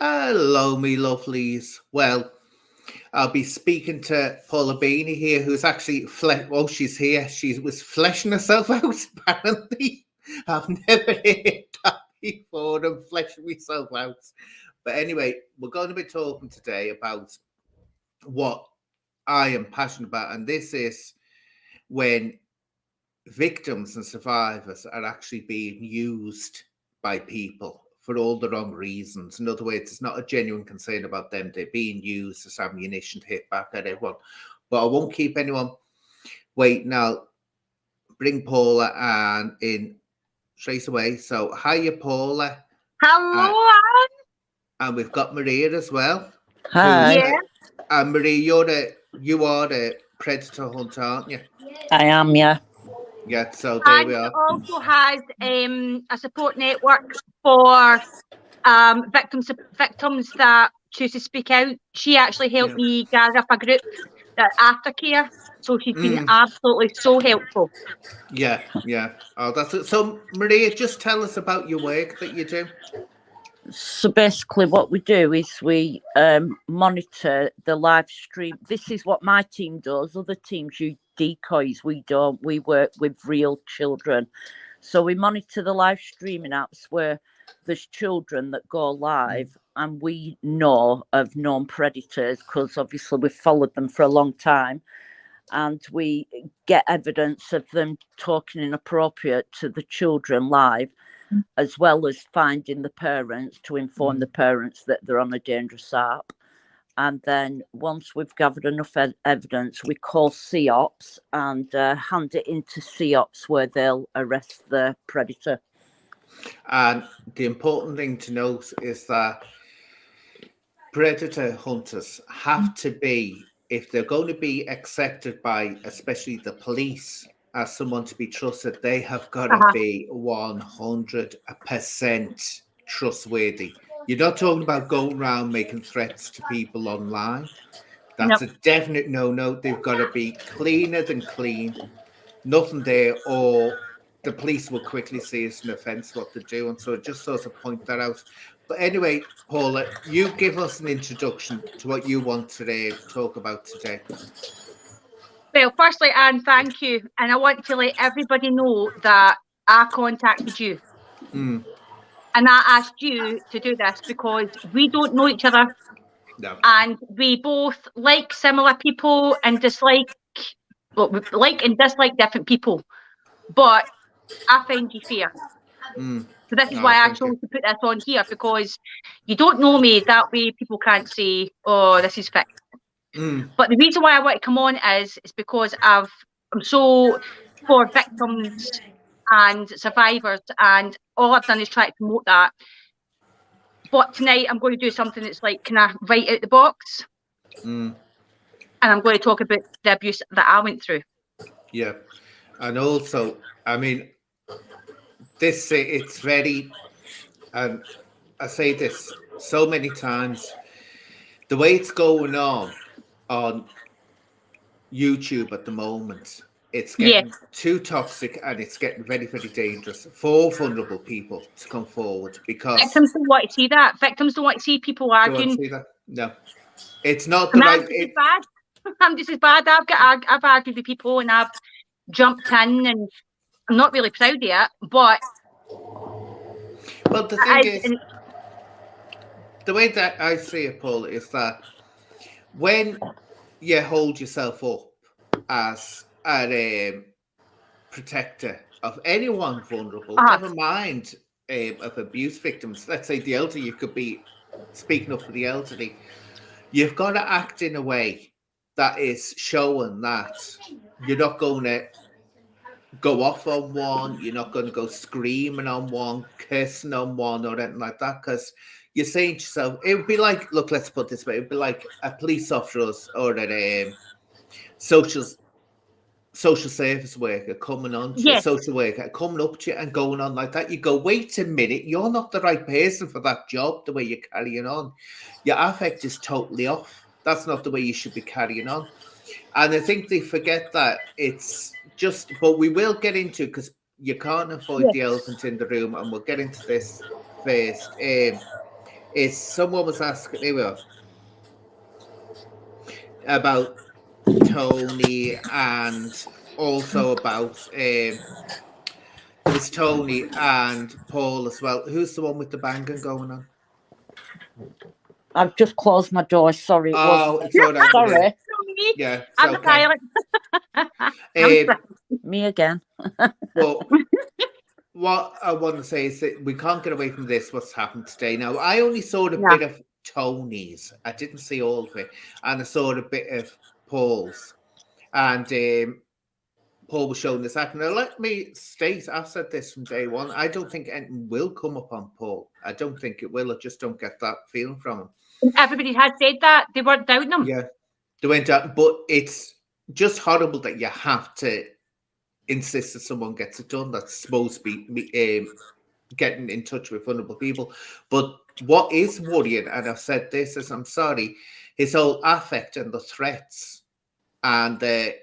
Hello, me lovelies. Well, I'll be speaking to Paula Bennie here, who's actually she's here. She was fleshing herself out. Apparently, I've never heard that before. I'm fleshing myself out. But anyway, we're going to be talking today about what I am passionate about, and this is when victims and survivors are actually being used by people for all the wrong reasons. In other words, it's not a genuine concern about them. They're being used as ammunition to hit back at everyone. But I won't keep anyone waiting. I'll bring Paula and in straight away. So, hiya, Paula. Hello, and we've got Maria as well. Hi. Yeah. And Maria, you are the predator hunter, aren't you? I am, yeah. Yeah, so there and we she are. also has a support network for victims that choose to speak out. She actually helped me gather up a group that aftercare. So she's been absolutely so helpful. Yeah. Oh, that's it. So Maria, just tell us about your work that you do. So basically what we do is we monitor the live stream. This is what my team does. Other teams use decoys. We don't. We work with real children. So we monitor the live streaming apps where there's children that go live and we know of known predators because obviously we've followed them for a long time. And we get evidence of them talking inappropriate to the children live, as well as finding the parents to inform the parents that they're on a dangerous app. And then once we've gathered enough evidence, we call COPS and hand it into COPS where they'll arrest the predator. And the important thing to note is that predator hunters have to be, if they're going to be accepted by especially the police as someone to be trusted, they have got to be 100% trustworthy. You're not talking about going around making threats to people online. That's a definite no. They've got to be cleaner than clean. Nothing there, or the police will quickly see it's an offence what they're doing. So just sort of point that out. But anyway, Paula, you give us an introduction to what you want to talk about today. Well, firstly, Anne, thank you. And I want to let everybody know that I contacted you. And I asked you to do this because we don't know each other. No. And we both like similar people and dislike, we like and dislike different people. But I find you fair. So this is why I chose to put this on here, because you don't know me, that way people can't say, oh, this is fixed. But the reason why I want to come on is because I'm so for victims and survivors, and all I've done is try to promote that. But tonight I'm going to do something that's like kind of right out the box. And I'm going to talk about the abuse that I went through. Yeah. And also, I mean, it's very, and I say this so many times, the way it's going on YouTube at the moment, it's getting too toxic and it's getting very, very dangerous for vulnerable people to come forward, because victims don't want to see that. Victims don't want to see people arguing. See that? No, it's not the right. I'm just as bad. I've argued with people and I've jumped in, and I'm not really proud of it. But the thing is, the way that I see it, Paul, is that when you hold yourself up as a protector of anyone vulnerable, never mind of abuse victims, let's say the elderly, you could be speaking up for the elderly, you've got to act in a way that is showing that you're not going to go off on one, you're not going to go screaming on one, cursing on one, or anything like that, because you're saying to yourself, it would be like, look, let's put this way, it would be like a police officer or a social service worker coming on to a social worker, coming up to you and going on like that. You go, wait a minute, you're not the right person for that job, the way you're carrying on. Your affect is totally off. That's not the way you should be carrying on. And I think they forget that it's just, but we will get into, because you can't avoid the elephant in the room, and we'll get into this first. is someone was asking, here we are, about Tony and also about there was Tony and Paul as well. Who's the one with the banging going on? I've just closed my door. Sorry, it wasn't. It's all right. Sorry. Yeah, it's I'm okay. Me again. Well, what I want to say is that we can't get away from this, what's happened today. Now, I only saw a bit of Tony's. I didn't see all of it. And I saw a bit of Paul's. And Paul was showing this act. Now, let me state, I've said this from day one, I don't think anything will come up on Paul. I don't think it will. I just don't get that feeling from him. Everybody has said that. They weren't doubting him. Yeah, they went out. But it's just horrible that you have to insist that someone gets it done. That's supposed to be getting in touch with vulnerable people. But what is worrying, and I've said this, is I'm sorry, his whole affect and the threats and the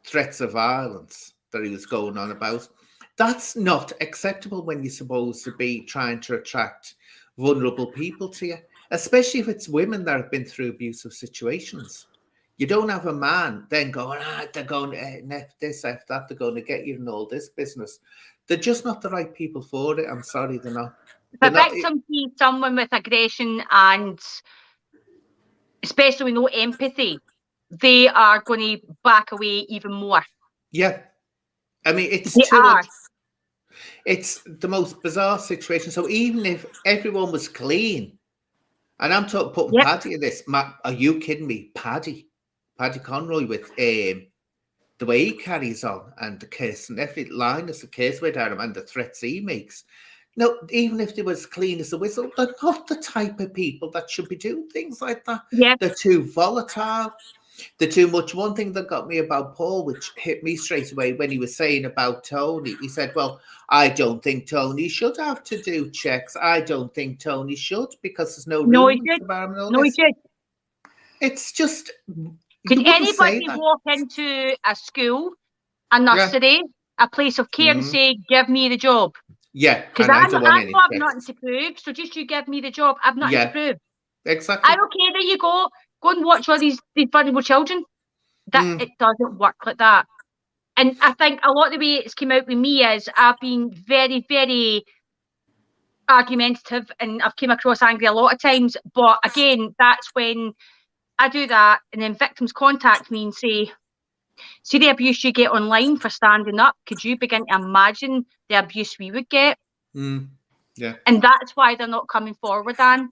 threats of violence that he was going on about, that's not acceptable when you're supposed to be trying to attract vulnerable people to you, especially if it's women that have been through abusive situations. You don't have a man then going, they're going F this, F that, they're going to get you in all this business. They're just not the right people for it. I'm sorry, they're not. The victim sees someone with aggression and especially with no empathy, they are going to back away even more. Yeah. I mean, it's too much. It's the most bizarre situation. So even if everyone was clean, and I'm talking putting Paddy in this, are you kidding me? Paddy Conroy with the way he carries on and the kiss and every line is the kiss with him and the threats he makes. No, even if they were as clean as a whistle, they're not the type of people that should be doing things like that. Yeah. They're too volatile. They're too much. One thing that got me about Paul, which hit me straight away when he was saying about Tony, he said, well, I don't think Tony should have to do checks. I don't think Tony should because there's no room in the environment. No, he should. It's just... Could anybody walk into a school, a nursery, a place of care and say, give me the job? Yeah. Because I have nothing to prove, so just you give me the job. I've nothing to prove. Exactly. Okay, there you go. Go and watch all these vulnerable children. That it doesn't work like that. And I think a lot of the way it's come out with me is I've been very, very argumentative and I've came across angry a lot of times. But again, that's when I do that and then victims contact me and say, see the abuse you get online for standing up. Could you begin to imagine the abuse we would get? Yeah. And that's why they're not coming forward, Dan.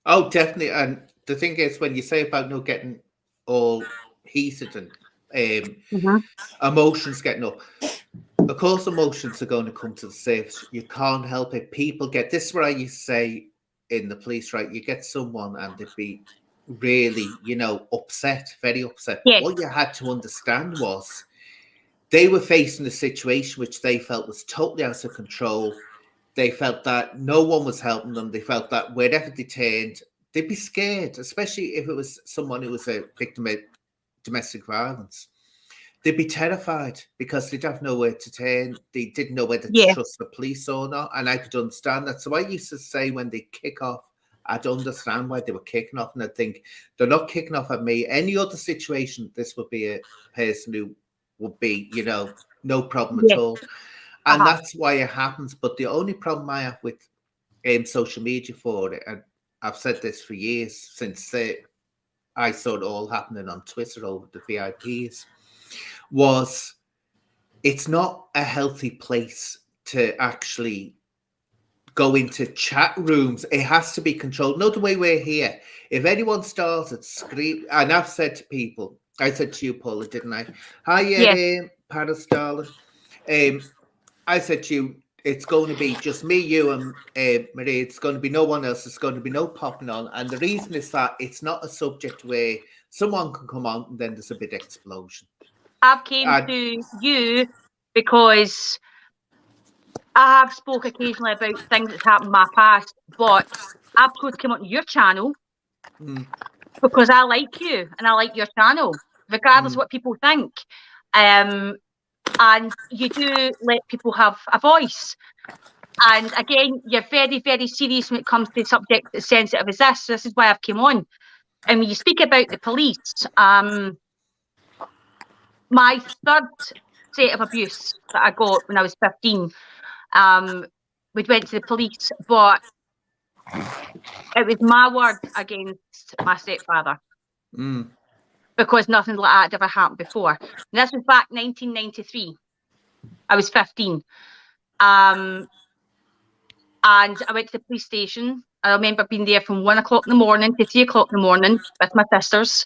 Oh, definitely. And the thing is, when you say about not getting all heated and emotions getting up, of course emotions are going to come to the surface. You can't help it. People get, this is what I used to say in the police, right? You get someone and they'd be really, upset, very upset. Yes. What you had to understand was they were facing a situation which they felt was totally out of control. They felt that no one was helping them. They felt that wherever they turned, they'd be scared, especially if it was someone who was a victim of domestic violence. They'd be terrified because they'd have nowhere to turn. They didn't know whether to trust the police or not. And I could understand that. So I used to say when they kick off, I'd understand why they were kicking off. And I'd think, they're not kicking off at me. Any other situation, this would be a person who would be, no problem at all. And that's why it happens. But the only problem I have with social media for it, and I've said this for years since I saw it all happening on Twitter over the VIPs, was it's not a healthy place to actually go into chat rooms. It has to be controlled. Not the way we're here. If anyone starts at scream, and I've said to people, I said to you, Paula, didn't I? Hi, Paris, darling. I said to you, it's going to be just me, you, and Marie. It's going to be no one else. It's going to be no popping on. And the reason is that it's not a subject where someone can come on and then there's a big explosion. I've came to you because I have spoke occasionally about things that's happened in my past, but I've chose to come on your channel because I like you and I like your channel, regardless of what people think. And you do let people have a voice. And again, you're very, very serious when it comes to subjects as sensitive as this. So this is why I've come on. And when you speak about the police, my third set of abuse that I got when I was 15, we went to the police, but it was my word against my stepfather. Because nothing like that had ever happened before. And this was back 1993. I was 15. And I went to the police station. I remember being there from 1 o'clock in the morning to 3 o'clock in the morning with my sisters.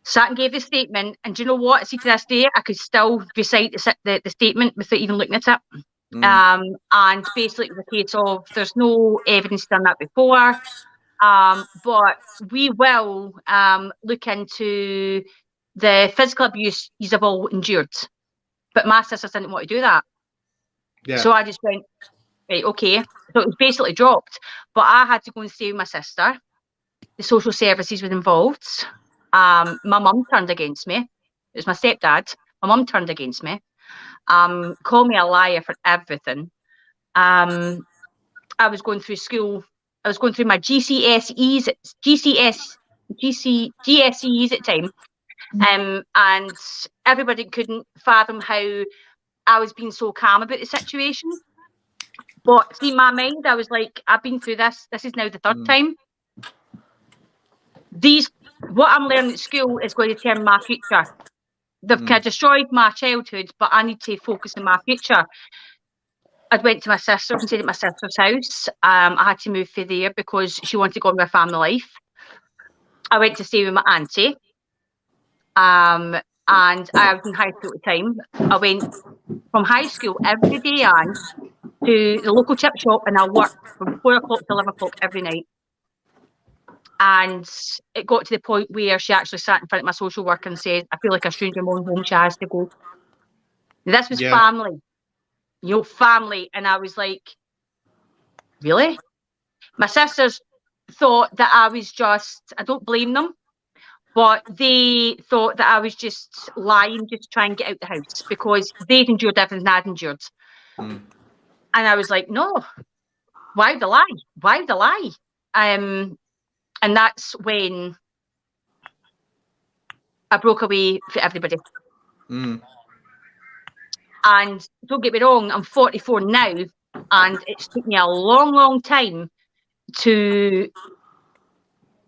Sat and gave the statement. And do you know what? See, to this day, I could still recite the statement without even looking at it. And basically, it was a case of there's no evidence done that before. But we will look into the physical abuse you've all endured. But my sisters didn't want to do that. Yeah. So I just went, right, okay. So it was basically dropped. But I had to go and stay with my sister. The social services were involved. My mum turned against me. It was my stepdad. My mum turned against me. Called me a liar for everything. I was going through school. I was going through my GCSEs at the time. And everybody couldn't fathom how I was being so calm about the situation. But see, in my mind, I was like, I've been through this. This is now the third time. What I'm learning at school is going to determine my future. They've kind of destroyed my childhood, but I need to focus on my future. I went to my sister and stayed at my sister's house. I had to move for there because she wanted to go on with her family life. I went to stay with my auntie. And I was in high school at the time. I went from high school every day on to the local chip shop, and I worked from 4 o'clock to 11 o'clock every night. And it got to the point where she actually sat in front of my social worker and said, I feel like a stranger in my own home, she has to go. This was family. You know, family. And I was like, really? My sisters thought that I was just, I don't blame them, but they thought that I was just lying just to try and get out the house because they'd endured everything I'd endured. And I was like, no, why the lie? Why the lie? And that's when I broke away for everybody. And don't get me wrong, I'm 44 now, and it's taken me a long, long time to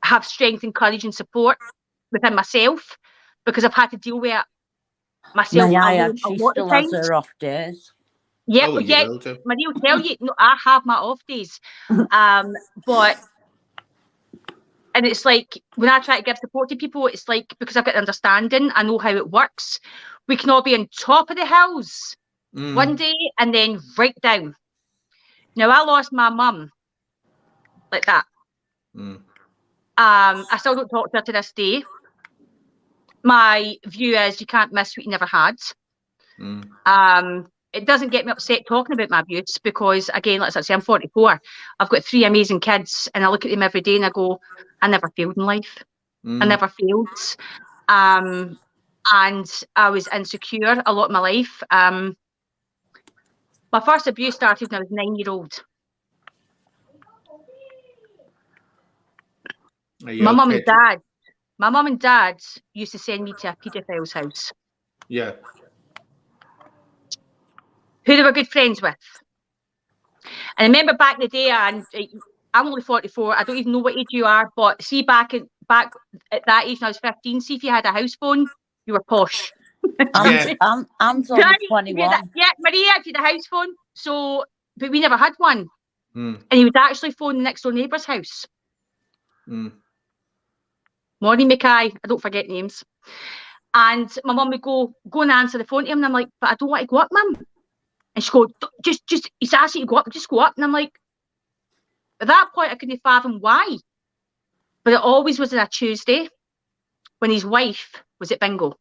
have strength and courage and support within myself because I've had to deal with it myself. She still has her off days. Yeah, Maria will tell you, no, I have my off days. But and it's like when I try to give support to people, it's like because I've got the understanding, I know how it works. We can all be on top of the hills one day and then right down. Now I lost my mum like that. I still don't talk to her to this day. My view is you can't miss what you never had. It doesn't get me upset talking about my abuse because, again, like I say, I'm 44. I've got 3 amazing kids and I look at them every day and I go, I never failed in life. I never failed. And I was insecure a lot of my life. My first abuse started when I was 9-year-old. My mum and dad used to send me to a paedophile's house. Yeah. Who they were good friends with. And I remember back in the day, and I'm only 44, I don't even know what age you are, but see back at that age when I was 15, see if you had a house phone, you were posh. I'm only 21. Yeah, Maria had a house phone, but we never had one. And he would actually phone the next door neighbour's house. Morning, Mackay, I don't forget names. And my mum would go and answer the phone to him, and I'm like, but I don't want to go up, Mum. And she'd go, just, he's asking you to go up, just go up. And I'm like, at that point, I couldn't fathom why. But it always was on a Tuesday when his wife was at bingo.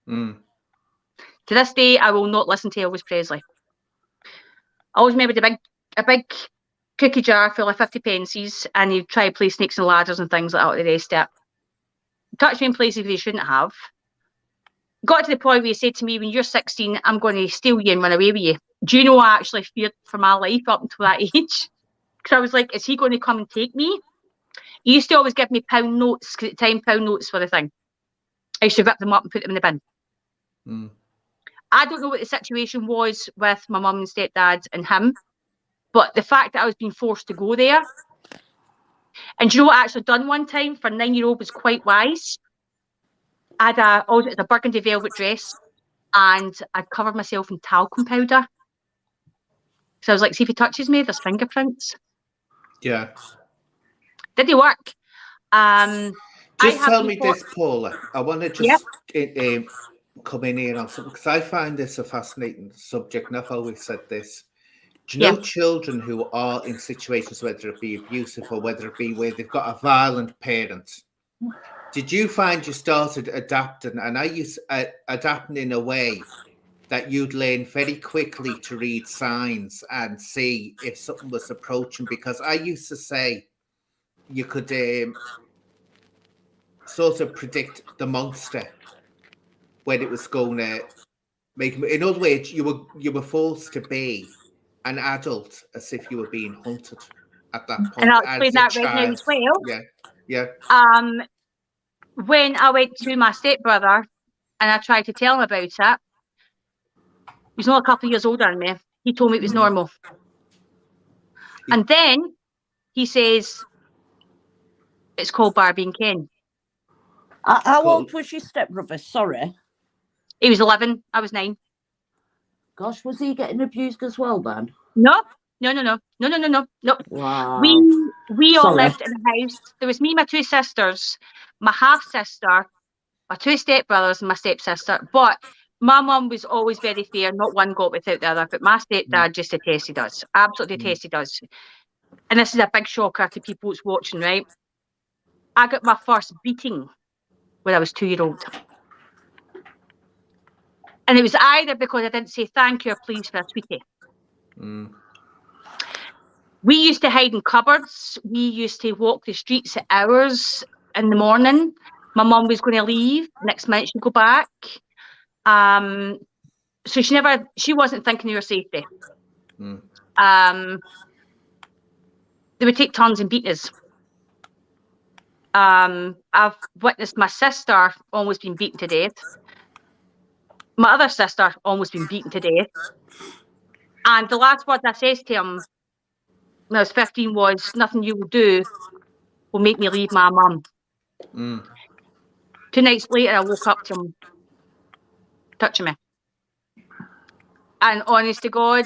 To this day, I will not listen to Elvis Presley. I always remember a big cookie jar full of 50 pences, and he'd try to play snakes and ladders and things like that with the rest of it. Touched me in places where he shouldn't have. Got to the point where he said to me, when you're 16, I'm going to steal you and run away with you. do you know, I actually feared for my life up until that age. Because I was like, is he going to come and take me? He used to always give me pound notes, because at the time, pound notes were the thing. I used to rip them up and put them in the bin. I don't know what the situation was with my mum and stepdad and him, but the fact that I was being forced to go there. And do you know what I actually done one time for a 9-year-old was quite wise? I had a burgundy velvet dress, and I'd covered myself in talcum powder. So I was like, see if he touches me, there's fingerprints. Yeah. Did they work? Just tell me this, Paula. I want to just come in here on something, because I find this a fascinating subject, and I've always said this. Do you know children who are in situations, whether it be abusive or whether it be where they've got a violent parent? Did you find you started adapting, and are you adapting in a way that you'd learn very quickly to read signs and see if something was approaching? Because I used to say you could sort of predict the monster when it was going to make. In other words, you were forced to be an adult as if you were being hunted at that point. And I'll explain that right now as well. Yeah. When I went to my stepbrother and I tried to tell him about it, he's not a couple of years older than me. He told me it was normal. And then he says, it's called Barbie and Ken. How old was your stepbrother? Sorry. He was 11. I was 9. Gosh, was he getting abused as well then? No. Wow. We all lived in a house. There was me, my 2 sisters, my half-sister, my 2 stepbrothers, and my stepsister. But my mum was always very fair. Not one got without the other. But my stepdad just detested us. Absolutely detested us. And this is a big shocker to people who's watching, right? I got my first beating when I was 2-year-old. And it was either because I didn't say thank you or please for a sweetie. We used to hide in cupboards. We used to walk the streets at hours in the morning. My mum was going to leave. Next minute she'd go back. So she wasn't thinking of your safety. They would take turns and beat us. I've witnessed my sister almost being beaten to death. My other sister almost been beaten to death. And the last word I says to him when I was 15 was, nothing you will do will make me leave my mum. 2 nights later, I woke up to him touching me. And honest to God,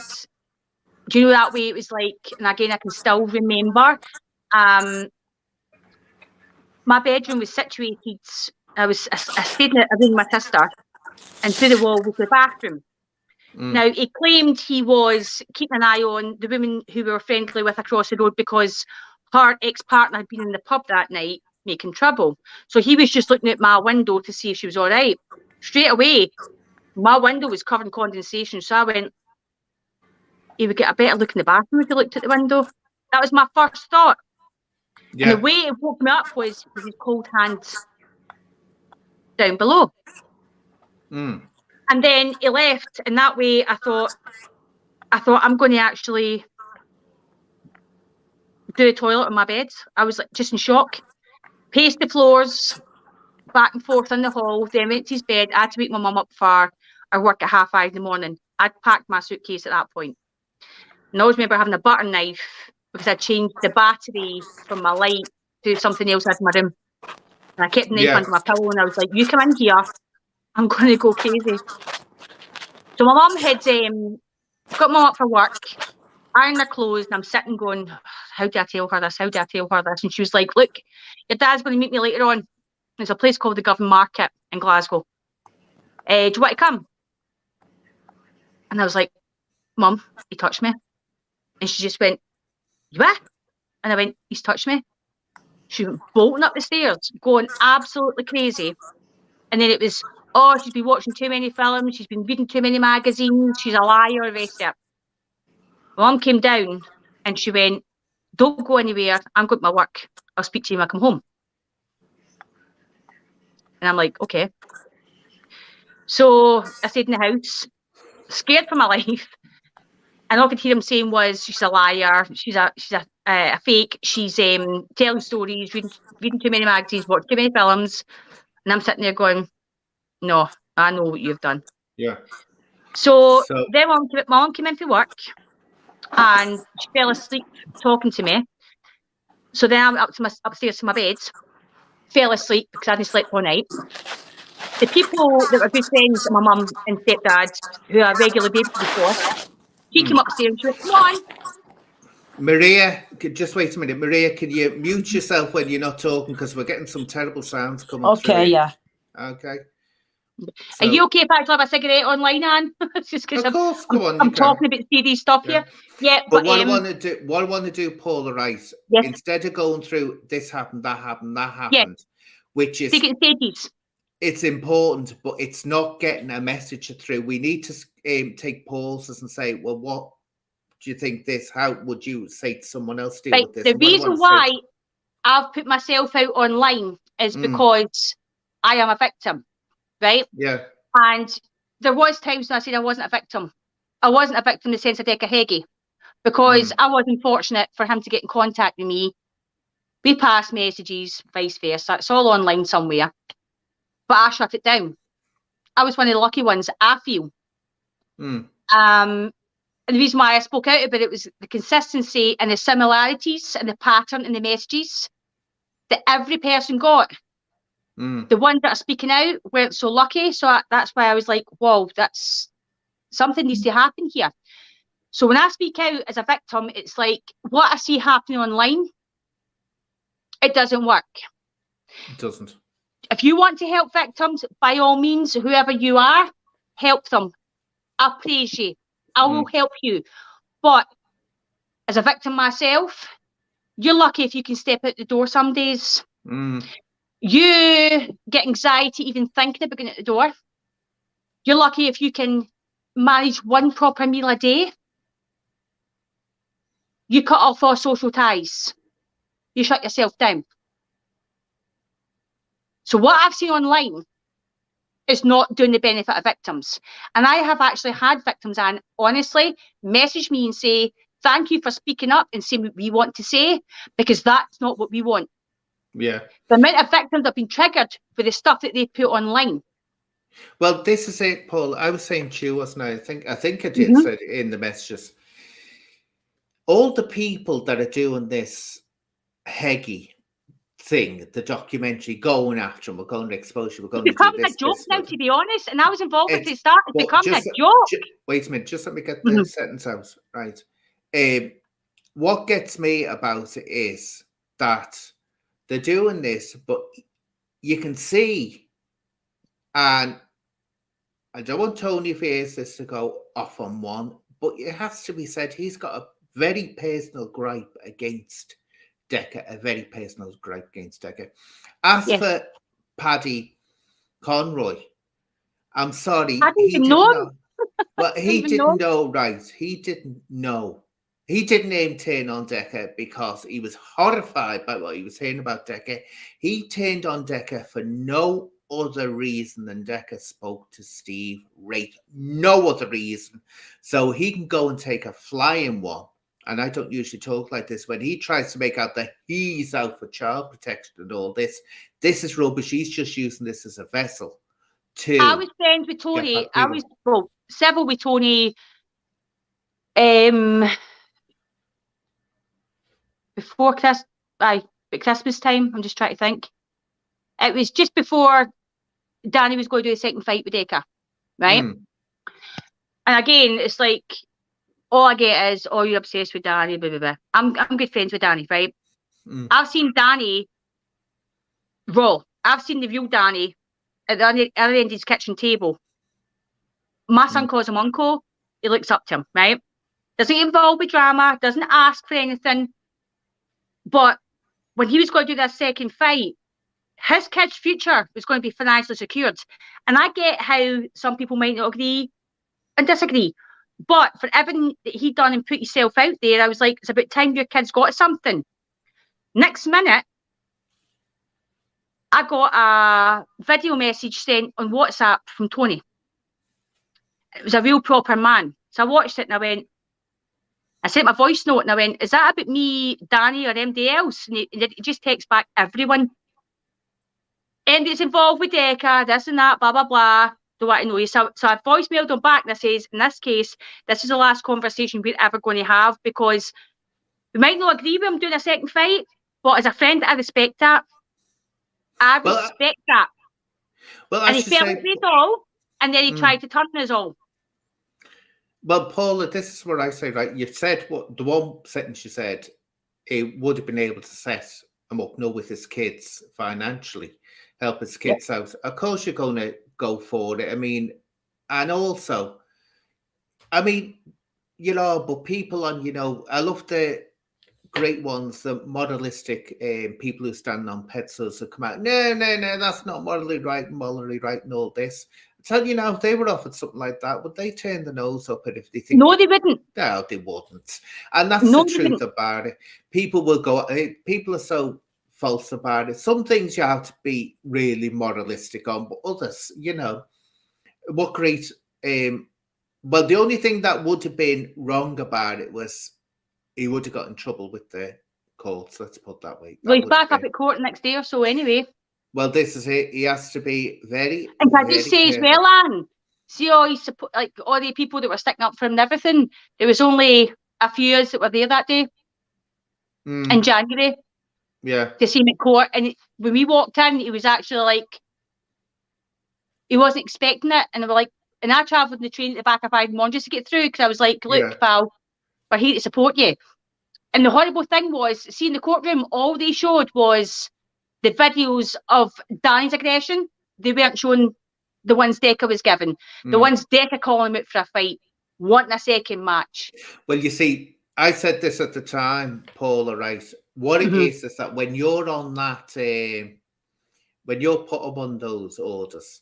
do you know that way it was like, and again, I can still remember, my bedroom was situated, I stayed in a room with my sister, and through the wall was the bathroom. Now, he claimed he was keeping an eye on the women who we were friendly with across the road because her ex-partner had been in the pub that night making trouble. So he was just looking at my window to see if she was all right. Straight away, my window was covered in condensation. So I went, he would get a better look in the bathroom if he looked at the window. That was my first thought. Yeah. And the way it woke me up was with his cold hands down below. And then he left, and that way I thought I'm going to actually do a toilet on my bed. I was like just in shock. Paced the floors, back and forth in the hall, then went to his bed. I had to wake my mum up for her work at 5:30 in the morning. I'd packed my suitcase at that point. And I always remember having a butter knife because I changed the battery from my light to something else in my room. And I kept the knife under my pillow, and I was like, you come in here, I'm going to go crazy. So my mum had got mum up for work, ironed her clothes, and I'm sitting going, how do I tell her this? How do I tell her this? And she was like, look, your dad's going to meet me later on. There's a place called the Govan Market in Glasgow. Do you want to come? And I was like, Mum, he touched me. And she just went, you what? And I went, he's touched me. She went bolting up the stairs, going absolutely crazy. And then it was, oh, she's been watching too many films, she's been reading too many magazines, she's a liar, the rest of it. My mum came down and she went, don't go anywhere, I'm going to my work. I'll speak to you when I come home. And I'm like, okay. So I stayed in the house, scared for my life. and all I could hear him saying was, she's a liar, she's a fake, she's telling stories, reading too many magazines, watching too many films. And I'm sitting there going, no, I know what you've done. Yeah. So then my mum came in for work and she fell asleep talking to me. So then I went upstairs to my bed, fell asleep because I hadn't slept all night. The people that were good friends of my mum and stepdad, who I regularly babysat before, she came upstairs and she went, come on. Maria, just wait a minute. Maria, can you mute yourself when you're not talking? Because we're getting some terrible sounds coming through. Okay, yeah. Okay. So, are you okay if I have a cigarette online, Anne? Just because I'm talking about serious stuff here. Yeah, but what I want to do, Paula, right? Yes. Instead of going through this happened, that happened, that happened, which is it's important, but it's not getting a message through. We need to take pauses and say, well, what do you think this? How would you say to someone else deal with this? The reason why I've put myself out online is because I am a victim. Right? Yeah. And there was times when I said I wasn't a victim. I wasn't a victim in the sense of Decca Heggie, because I wasn't fortunate for him to get in contact with me. We passed messages, vice versa. It's all online somewhere. But I shut it down. I was one of the lucky ones, I feel. And the reason why I spoke out about it was the consistency and the similarities and the pattern in the messages that every person got. The ones that are speaking out weren't so lucky. So that's why I was like, whoa, that's something needs to happen here. So when I speak out as a victim, it's like what I see happening online, it doesn't work. It doesn't. If you want to help victims, by all means, whoever you are, help them. I praise you. I will help you. But as a victim myself, you're lucky if you can step out the door some days. You get anxiety even thinking about going out the door. You're lucky if you can manage one proper meal a day. You cut off all social ties. You shut yourself down. So what I've seen online is not doing the benefit of victims. And I have actually had victims, and honestly, message me and say, thank you for speaking up and saying what we want to say, because that's not what we want. Yeah. The amount of victims have been triggered for the stuff that they put online. Well, this is it, Paul. I was saying to you, wasn't I? I think I did say it in the messages. All the people that are doing this Heggie thing, the documentary, going after them, we're going to Exploitation, we're going to do this. It's becoming a joke now, to be honest. And I was involved at the start. It's becoming a joke. Wait a minute, just let me get the sentence out. Right. What gets me about it is that they're doing this, but you can see, and I don't want Tony Faces to go off on one, but it has to be said he's got a very personal gripe against Decca, As for Paddy Conroy, I'm sorry, he didn't know. But he didn't know, right? He didn't know. He didn't aim turn on Decca because he was horrified by what he was hearing about Decca. He turned on Decca for no other reason than Decca spoke to Steve Wraith. No other reason. So he can go and take a flying one. And I don't usually talk like this. When he tries to make out that he's out for child protection and all this, this is rubbish. He's just using this as a vessel to. I was friends with Tony. I was several with Tony. Before Christmas time, I'm just trying to think. It was just before Danny was going to do the second fight with Decca, right? And again, it's like all I get is, "Oh, you're obsessed with Danny." Blah blah blah. I'm good friends with Danny, right? I've seen Danny raw. I've seen the real Danny at the other end of his kitchen table. My son calls him uncle. He looks up to him, right? Doesn't get involved with drama. Doesn't ask for anything. But when he was going to do that second fight, his kid's future was going to be financially secured. And I get how some people might not agree and disagree. But for everything that he'd done and put himself out there, I was like, it's about time your kid's got something. Next minute, I got a video message sent on WhatsApp from Tony. It was a real proper man. So I watched it and I went, I sent my voice note and I went, is that about me, Danny, or anybody else? And it just texts back everyone. And it's involved with Decca, this and that, blah, blah, blah. Don't want to know you. So I voicemailed them back and I says, in this case, this is the last conversation we're ever going to have, because we might not agree with him doing a second fight, but as a friend, I respect that. I respect that. Well, and he fell into it all, and then he tried to turn us all. Well, Paula, this is what I say, right? You've said what the one sentence you said, he would have been able to set him up, with his kids financially, help his kids out. Of course, you're going to go for it. I mean, and also, I mean, but people on, I love the great ones, the moralistic people who stand on pedestals who come out, no, that's not morally right, and all this. I tell you now, if they were offered something like that, would they turn the nose up at if they think? No, they wouldn't. No, they wouldn't. And that's the truth about it. People will go, people are so false about it. Some things you have to be really moralistic on, but others, what great. Well, the only thing that would have been wrong about it was he would have got in trouble with the courts, let's put it that way. Well, he's back up at court next day or so anyway. Well, this is it. He has to be very, and can I just say as well, Anne, see all his support, like all the people that were sticking up for him and everything, there was only a few of us that were there that day in January. Yeah. To see him at court. And when we walked in, he was actually like, he wasn't expecting it. And they were like, and I travelled in the train at the back of Ivan just to get through, because I was like, look, pal, we're here to support you. And the horrible thing was, see, in the courtroom, all they showed was the videos of Danny's aggression. They weren't showing the ones Decca was given. The ones Decca calling him out for a fight, wanting a second match. Well, you see, I said this at the time, Paula, right? What it is that when you're on that, when you're put up on those orders,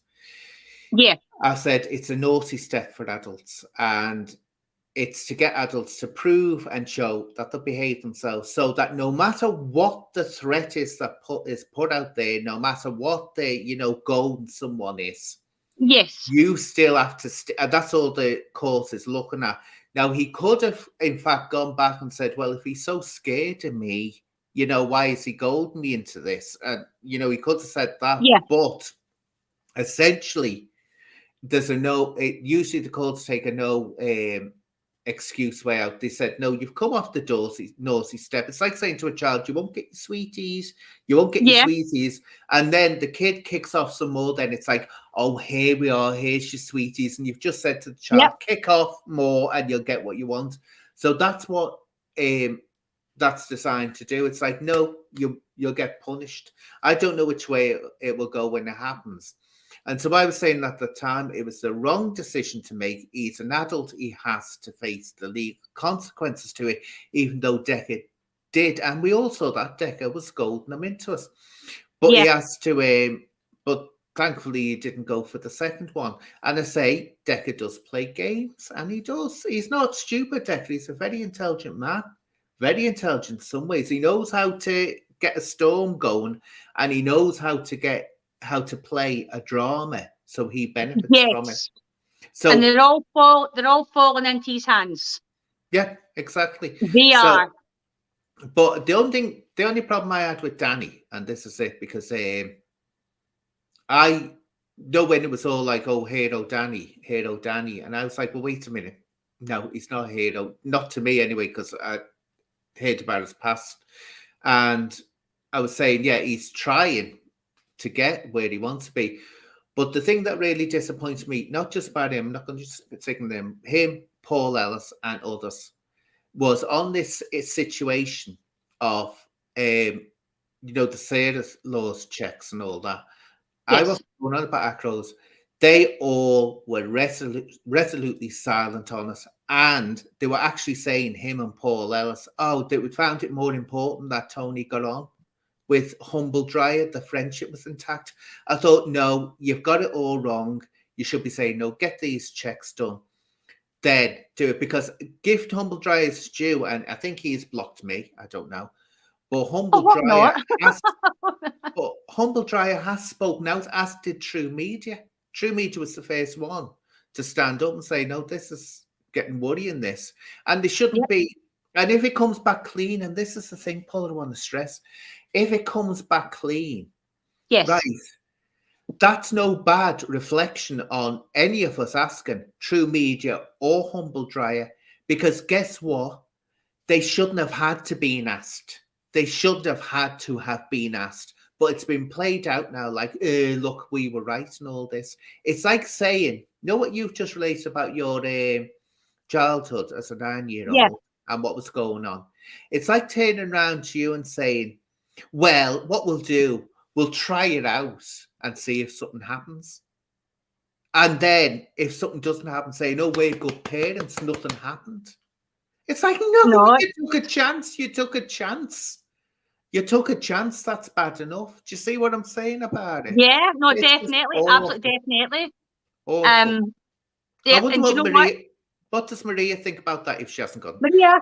I said it's a naughty step for adults, and it's to get adults to prove and show that they behave themselves, so that no matter what the threat is that is put out there, no matter what the goal someone is, you still have to. And that's all the court is looking at. Now, he could have, in fact, gone back and said, "Well, if he's so scared of me, why is he goading me into this?" And he could have said that. But essentially, there's a no. Usually, the courts take a no excuse way out. They said, no, you've come off the naughty step. It's like saying to a child, you won't get your sweeties, your sweeties, and then the kid kicks off some more. Then it's like, oh, here we are, here's your sweeties, and you've just said to the child, kick off more and you'll get what you want. So that's what that's designed to do. It's like, no, you'll get punished. I don't know which way it will go when it happens. And so I was saying at the time, it was the wrong decision to make. He's an adult. He has to face the legal consequences to it, even though Decca did. And we all saw that Decca was goading him into us. But he has to, but thankfully he didn't go for the second one. And I say, Decca does play games, and he does. He's not stupid, Decca. He's a very intelligent man, very intelligent in some ways. He knows how to get a storm going, and he knows how to play a drama, so he benefits from it. So, and they're all falling into his hands. Yeah, exactly. They are. But the only problem I had with Danny, and this is it, because I know when it was all like, oh, hero Danny, and I was like, well, wait a minute, no, he's not a hero, not to me anyway, because I heard about his past, and I was saying, yeah, he's trying to get where he wants to be. But the thing that really disappoints me, not just about him, I'm not going to just take him, Paul Ellis and others, was on this situation of, the service laws checks and all that. I was going on about acros. They all were resolutely silent on us. And they were actually saying, him and Paul Ellis, they found it more important that Tony got on with Humble Dryer, the friendship was intact. I thought, no, you've got it all wrong. You should be saying, no, get these checks done. Then do it, because give Humble Dryer his due, and I think he's blocked me. I don't know. But Humble Dryer has spoken out, as did True Media. True Media was the first one to stand up and say, no, this is getting worrying, this. And they shouldn't be And if it comes back clean, and this is the thing, Paul, I want to stress, if it comes back clean, Yes. right, that's no bad reflection on any of us asking True Media or Humble Dryer, because guess what? They shouldn't have had to been asked. They shouldn't have had to have been asked. But it's been played out now like, look, we were right and all this. It's like saying, you know what you've just related about your childhood as a 9-year-old and what was going on? It's like turning around to you and saying, well, what we'll do, we'll try it out and see if something happens. And then if something doesn't happen, say, no, we're good parents, nothing happened. It's like, no, you took a chance. You took a chance. You took a chance. That's bad enough. Do you see what I'm saying about it? Yeah, no, definitely. Absolutely, definitely. I wonder and what you know Maria, what does Maria think about that if she hasn't gone? Maria?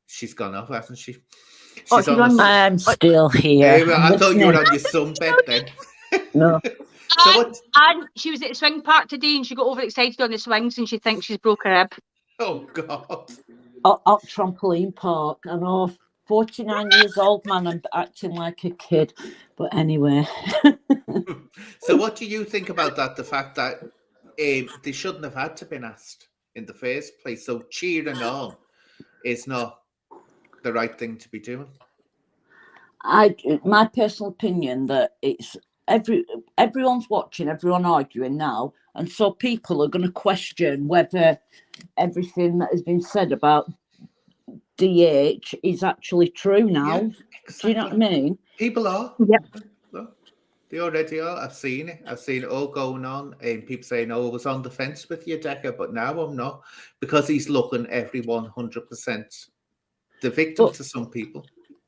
She's gone off, hasn't she? She's I'm still here. I thought you were on your sunbed then. No. And she was at the swing park today and she got overexcited on the swings and she thinks she's broke her hip. Oh, God. At trampoline park. I know, 49 years old, man, I'm acting like a kid. But anyway. So what do you think about that? The fact that they shouldn't have had to been asked in the first place. So cheering on is not the right thing to be doing. My personal opinion that it's everyone's watching, everyone arguing now, and so people are going to question whether everything that has been said about DH is actually true now. Yeah, exactly. Do you know what I mean? People are. Yep. They already are. I've seen it. I've seen it all going on. And people saying, oh, I was on the fence with you, Decker, but now I'm not. Because he's looking everyone 100% the victim to some people.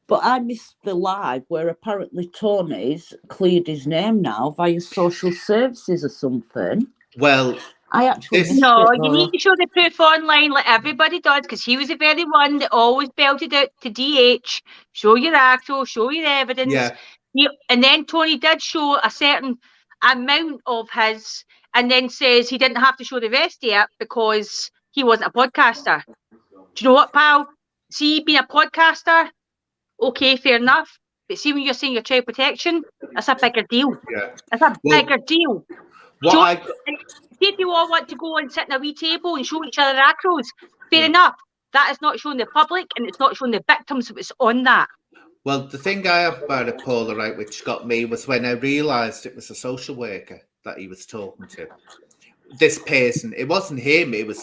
But I missed the live where apparently Tony's cleared his name now via social services or something. Well, I actually missed it, you need to show the proof online like everybody does, because he was the very one that always belted out to DH, show your actual, show your evidence. Yeah. And then Tony did show a certain amount of his, and then says he didn't have to show the rest of it because he wasn't a podcaster. Do you know what, pal? See, being a podcaster, okay, fair enough. But see, when you're saying your child protection, that's a bigger deal. Yeah. That's a bigger deal. See if you all want to go and sit in a wee table and show each other acros, fair enough. That is not showing the public and it's not showing the victims what's on that. Well, the thing I have about it, Paula, right, which got me, was when I realised it was a social worker that he was talking to. This person, it wasn't him, it was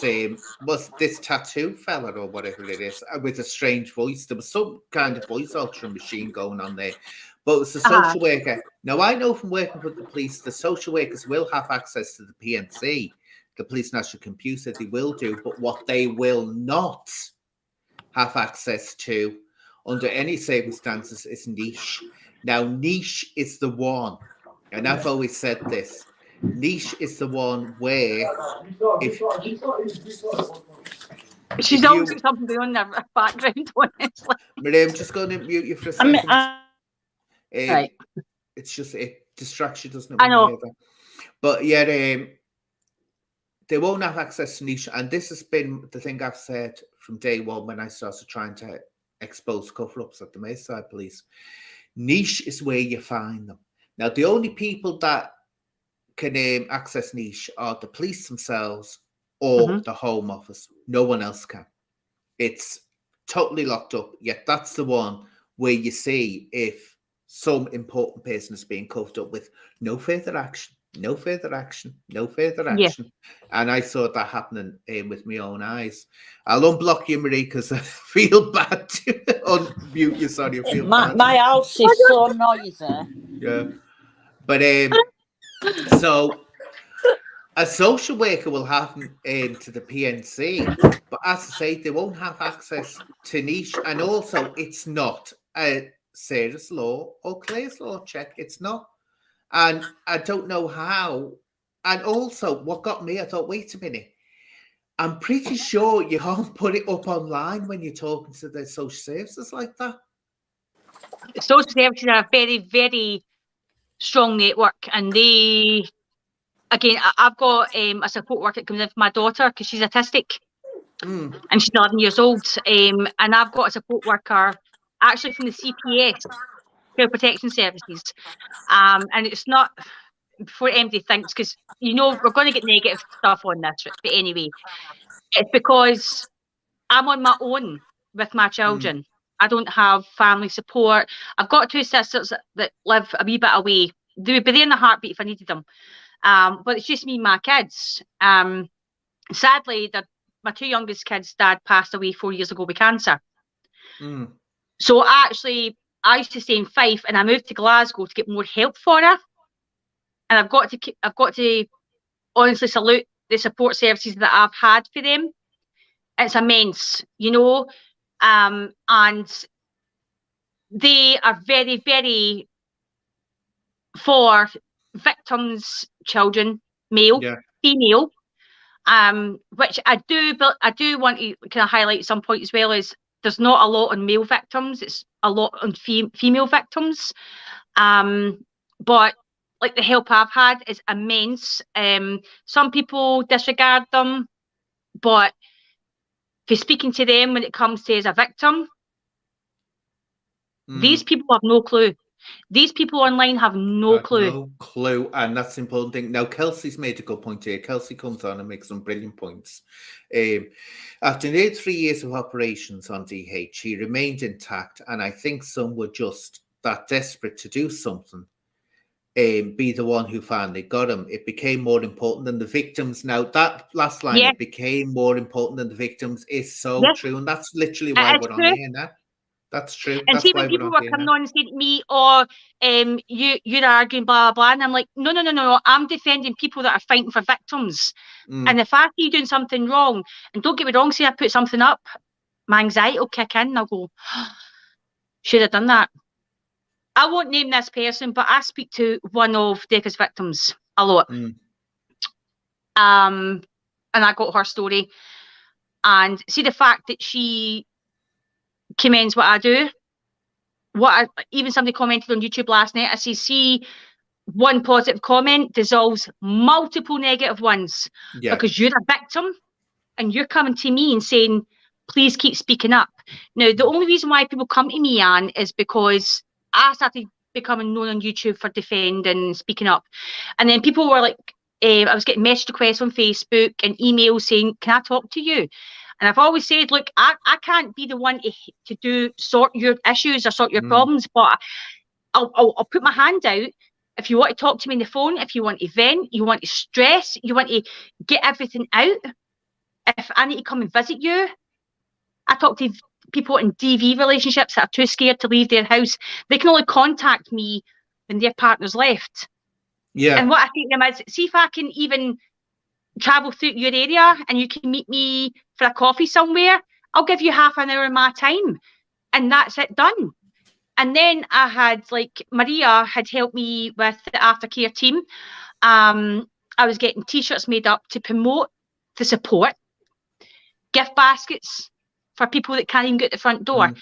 this tattoo fella or whatever it is, with a strange voice. There was some kind of voice altering machine going on there. But it was a social worker. Now, I know from working with the police, the social workers will have access to the PNC, the Police National Computer, they will do, but what they will not have access to under any circumstances is niche. Now, niche is the one, and I've always said this, niche is the one where if she's always got something going on in the background. Miriam, I'm just going to mute you for a second. Right. It's just it distracts you, doesn't it? I know. But yeah, they won't have access to niche, and this has been the thing I've said from day one when I started trying to expose cover-ups at the Merseyside Police. Niche is where you find them. Now, the only people that can access niche are the police themselves or the Home Office. No one else can. It's totally locked up. Yet that's the one where you see if some important person is being covered up with no further action, no further action, no further action. Yeah. And I saw that happening with my own eyes. I'll unblock you, Marie, because I feel bad to unmute you. Sorry, I feel bad. My house is so noisy. Yeah. But so a social worker will have to the PNC, but as I say, they won't have access to niche. And also, it's not a Sarah's law or Claire's law check. It's not. And I don't know how. And also, what got me, I thought, wait a minute. I'm pretty sure you can't put it up online when you're talking to the social services like that. Social services are a very, very strong network. And they, again, I've got a support worker that comes in for my daughter because she's autistic. Mm. and she's 11 years old. And I've got a support worker actually from the CPS, Child Protection Services. And it's not, before anybody thinks, because you know we're going to get negative stuff on this, but anyway, it's because I'm on my own with my children. I don't have family support. I've got two sisters that live a wee bit away. They would be there in a heartbeat if I needed them. But it's just me and my kids. Sadly, my two youngest kids' dad passed away 4 years ago with cancer. So actually, I used to stay in Fife, and I moved to Glasgow to get more help for her. And I've got to honestly salute the support services that I've had for them. It's immense, you know, and they are very, very for victims' children, male, female, which I do want to kind of highlight some point as well, is there's not a lot on male victims, it's a lot on female victims. But like the help I've had is immense. Some people disregard them, but for speaking to them when it comes to as a victim, these people have no clue. These people online have no clue. No clue, and that's the important thing. Now, Kelsey's made a good point here. Kelsey comes on and makes some brilliant points. After nearly 3 years of operations on DH, he remained intact, and I think some were just that desperate to do something. Be the one who finally got him. It became more important than the victims. Now, that last line, it became more important than the victims, is so true, and that's literally why we're on here now. That's true. And see, when people were coming on and saying to me, "Oh, you're arguing blah blah blah," and I'm like, no, I'm defending people that are fighting for victims. And if I see you doing something wrong, and don't get me wrong, say I put something up, my anxiety will kick in, and I'll go, should have done that. I won't name this person, but I speak to one of Decca's victims a lot. And I got her story, and see the fact that she commends what I do. Even somebody commented on YouTube last night. I see one positive comment dissolves multiple negative ones because you're a victim and you're coming to me and saying, please keep speaking up. Now, the only reason why people come to me, Anne, is because I started becoming known on YouTube for defending and speaking up. And then people were like, I was getting message requests on Facebook and emails saying, can I talk to you? And I've always said, look, I can't be the one to sort your issues or sort your problems, but I'll put my hand out. If you want to talk to me on the phone, if you want to vent, you want to stress, you want to get everything out. If I need to come and visit you, I talk to people in DV relationships that are too scared to leave their house. They can only contact me when their partner's left. Yeah. And what I think them is, see if I can even travel through your area and you can meet me for a coffee somewhere, I'll give you half an hour of my time. And that's it, done. And then I had, like, Maria had helped me with the aftercare team. I was getting T-shirts made up to promote the support, gift baskets for people that can't even get to the front door.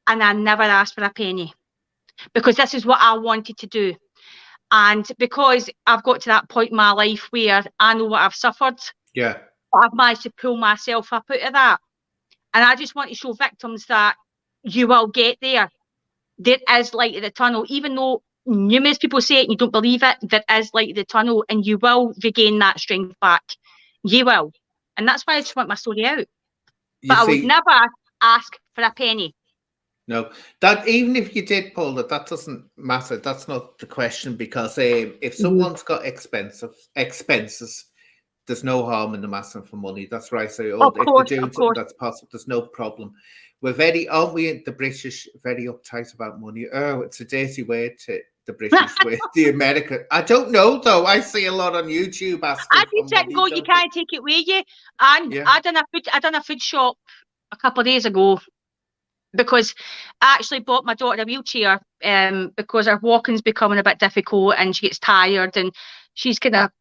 And I never asked for a penny because this is what I wanted to do. And because I've got to that point in my life where I know what I've suffered, I've managed to pull myself up out of that. And I just want to show victims that you will get there. There is light at the tunnel, even though numerous people say it and you don't believe it, there is light at the tunnel and you will regain that strength back. You will. And that's why I just want my story out. But I would never ask for a penny. No, that even if you did, Paula, that doesn't matter. That's not the question, because if someone's got expenses, there's no harm in them asking for money. That's right. So if they're doing something that's possible, there's no problem. Aren't we, the British, very uptight about money? Oh, it's a dirty word to the British with the American. I don't know though. I see a lot on YouTube asking. I did sit and go, you can't take it with you. And I done a food shop a couple of days ago because I actually bought my daughter a wheelchair because her walking's becoming a bit difficult and she gets tired and she's kind of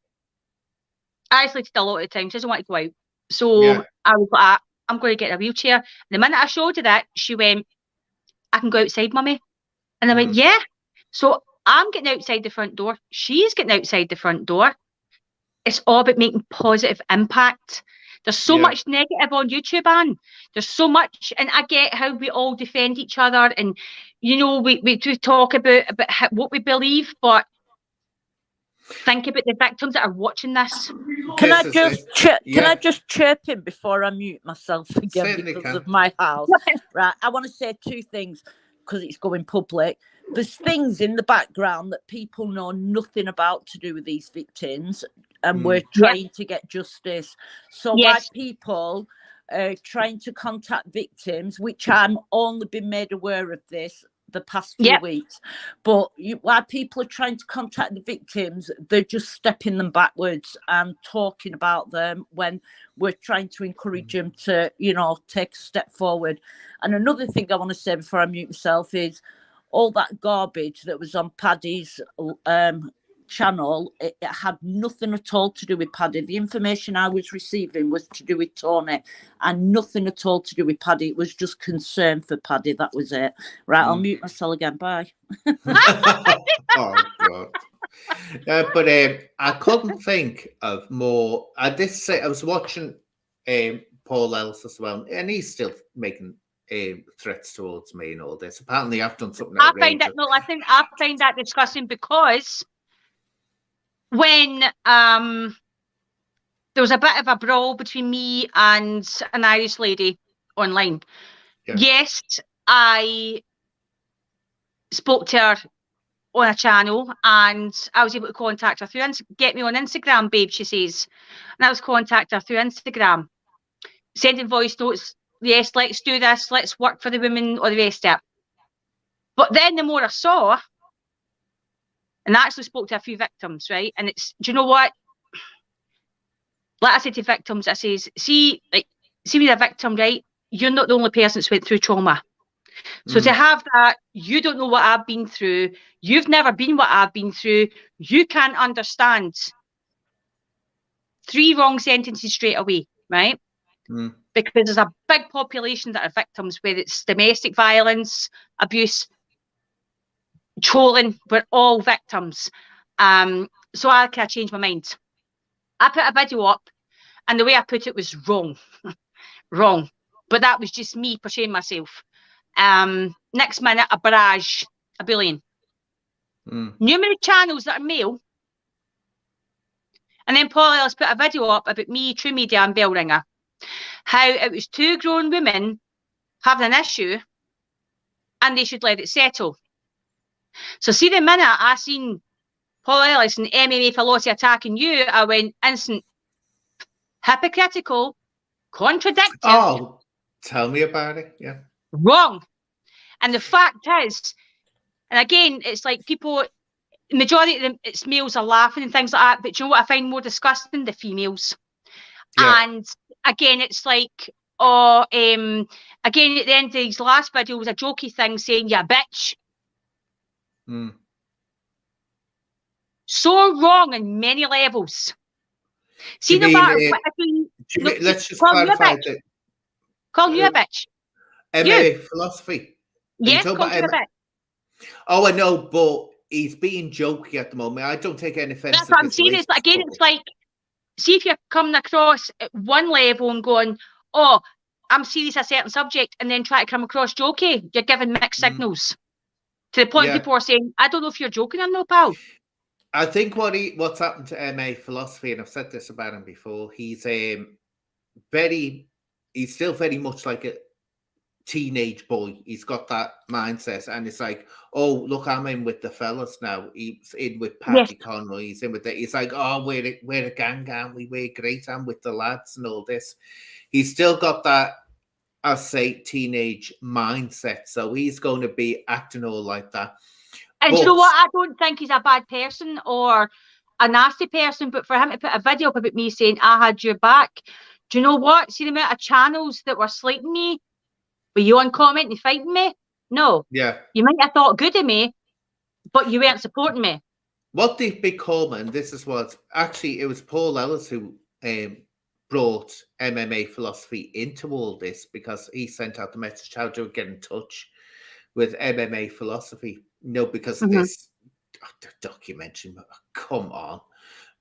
isolated a lot of the time. She doesn't want to go out. So I was like, I'm going to get a wheelchair. And the minute I showed her that, she went, I can go outside, mummy. And I went, yeah. So I'm getting outside the front door. She's getting outside the front door. It's all about making positive impact. There's so much negative on YouTube, Anne. There's so much, and I get how we all defend each other, and you know, we do talk about what we believe, but think about the victims that are watching this. Can I just chirp in before I mute myself again because of my house? Right, I want to say two things because it's going public. There's things in the background that people know nothing about to do with these victims, and we're trying to get justice. So why people trying to contact victims, which I'm only been made aware of this the past few weeks, but why people are trying to contact the victims, they're just stepping them backwards and talking about them when we're trying to encourage them to, you know, take a step forward. And another thing I want to say before I mute myself is all that garbage that was on Paddy's channel, it had nothing at all to do with Paddy. The information I was receiving was to do with Tony and nothing at all to do with Paddy. It was just concern for Paddy. That was it. Right, I'll mute myself again. Bye. Oh, God. But I couldn't think of more. I was watching Paul Ellis as well, and he's still making threats towards me and all this. Apparently, I've done something outrageous. I find that disgusting because when there was a bit of a brawl between me and an Irish lady online. Yes, I spoke to her on a channel and I was able to contact her through get me on Instagram, babe, she says. And I was contacting her through Instagram, sending voice notes. Yes, let's do this. Let's work for the women or the rest of it. But then the more I saw, and I actually spoke to a few victims, right? And it's, do you know what? Like I said to victims, I says, see with a victim, right? You're not the only person that's went through trauma. So to have that, you don't know what I've been through. You've never been what I've been through. You can't understand 3 wrong sentences straight away, right? Because there's a big population that are victims, whether it's domestic violence, abuse, trolling, we're all victims. So I kind of changed my mind. I put a video up and the way I put it was wrong. Wrong. But that was just me portraying myself. Next minute, a barrage, a billion. Numerous channels that are male. And then Paula Ellis put a video up about me, True Media and Bell Ringer. How it was 2 grown women having an issue and they should let it settle. So see the minute I seen Paula Ellis and MMA philosophy attacking you, I went instant hypocritical, contradictory. Oh, tell me about it. Yeah. Wrong. And the fact is, and again, it's like people, the majority of them, it's males are laughing and things like that. But do you know what I find more disgusting? The females. Yeah. And again, it's like, again, at the end of his last video was a jokey thing saying, yeah, bitch. So wrong on many levels. See, no matter what, let's just clarify that. Call you a bitch. MMA philosophy. Yes, call you a bitch. Oh, I know, but he's being jokey at the moment. I don't take any offense. That's what I'm saying. Again, it's like, see if you're coming across at one level and going, oh, I'm serious a certain subject, and then try to come across jokey, you're giving mixed signals. To the point people are saying, I don't know if you're joking or no, pal. I think what's happened to MA philosophy, and I've said this about him before, he's still very much like a teenage boy. He's got that mindset, and it's like, oh, look, I'm in with the fellas now. He's in with Paddy Conroy. He's in with He's like, oh, we're a gang, aren't we? We're great. I'm with the lads and all this. He's still got that, I say, teenage mindset. So he's going to be acting all like that. And you know what? I don't think he's a bad person or a nasty person, but for him to put a video up about me saying, I had your back, do you know what? See the amount of channels that were slating me? Were you on comment and fighting me? No. Yeah. You might have thought good of me, but you weren't supporting me. What they've become, and this is what, actually, it was Paul Ellis who brought MMA philosophy into all this, because he sent out the message, how to get in touch with MMA philosophy. Because of this documentary. Come on.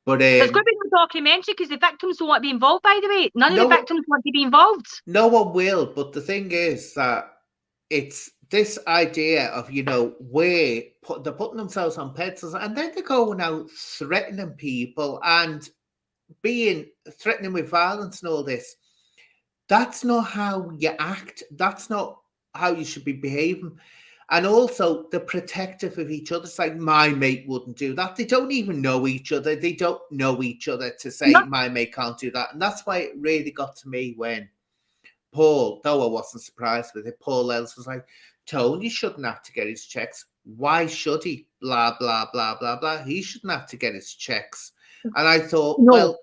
But there's going to be no documentary because the victims don't want to be involved, by the way. None of the victims want to be involved. No one will, but the thing is that it's this idea of, you know, they're putting themselves on pedestals and then they're going out threatening people and threatening with violence and all this. That's not how you act. That's not how you should be behaving. And also, they're protective of each other. It's like, my mate wouldn't do that. They don't even know each other. They don't know each other to say, my mate can't do that. And that's why it really got to me when Paul, though I wasn't surprised with it, Paul Ellis was like, Tony shouldn't have to get his checks. Why should he? Blah, blah, blah, blah, blah. He shouldn't have to get his checks. And I thought, well,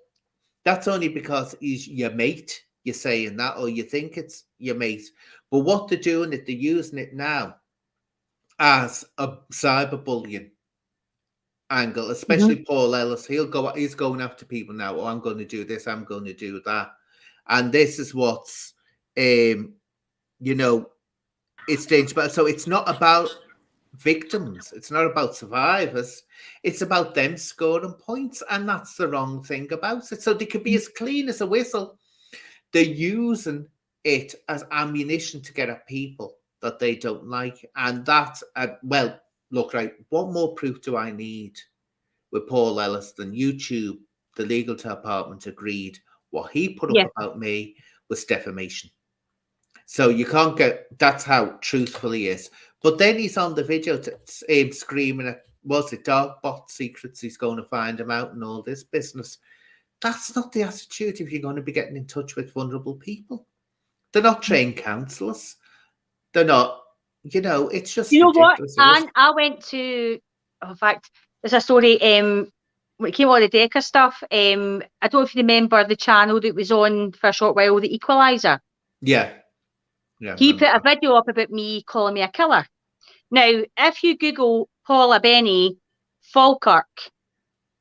that's only because he's your mate. You're saying that, or you think it's your mate. But what they're doing, they're using it now as a cyberbullying angle, especially Paul Ellis. He's going after people now. Oh, I'm going to do this. I'm going to do that. And this is what's, you know, it's dangerous. So it's not about victims. It's not about survivors. It's about them scoring points. And that's the wrong thing about it. So they could be as clean as a whistle. They're using it as ammunition to get at people that they don't like. And that, well, look, right, what more proof do I need with Paul Ellis than YouTube, the legal department agreed what he put up about me was defamation. So you can't that's how truthful he is. But then he's on the video screaming at, was it dark bot secrets? He's going to find them out and all this business. That's not the attitude if you're going to be getting in touch with vulnerable people. They're not trained counsellors. They're not, you know, it's just ridiculous. And I went to, in fact, there's a story, when it came out of the DECA stuff, I don't know if you remember the channel that was on for a short while, The Equalizer. Yeah. He put a video up about me calling me a killer. Now, if you Google Paula Bennie Falkirk,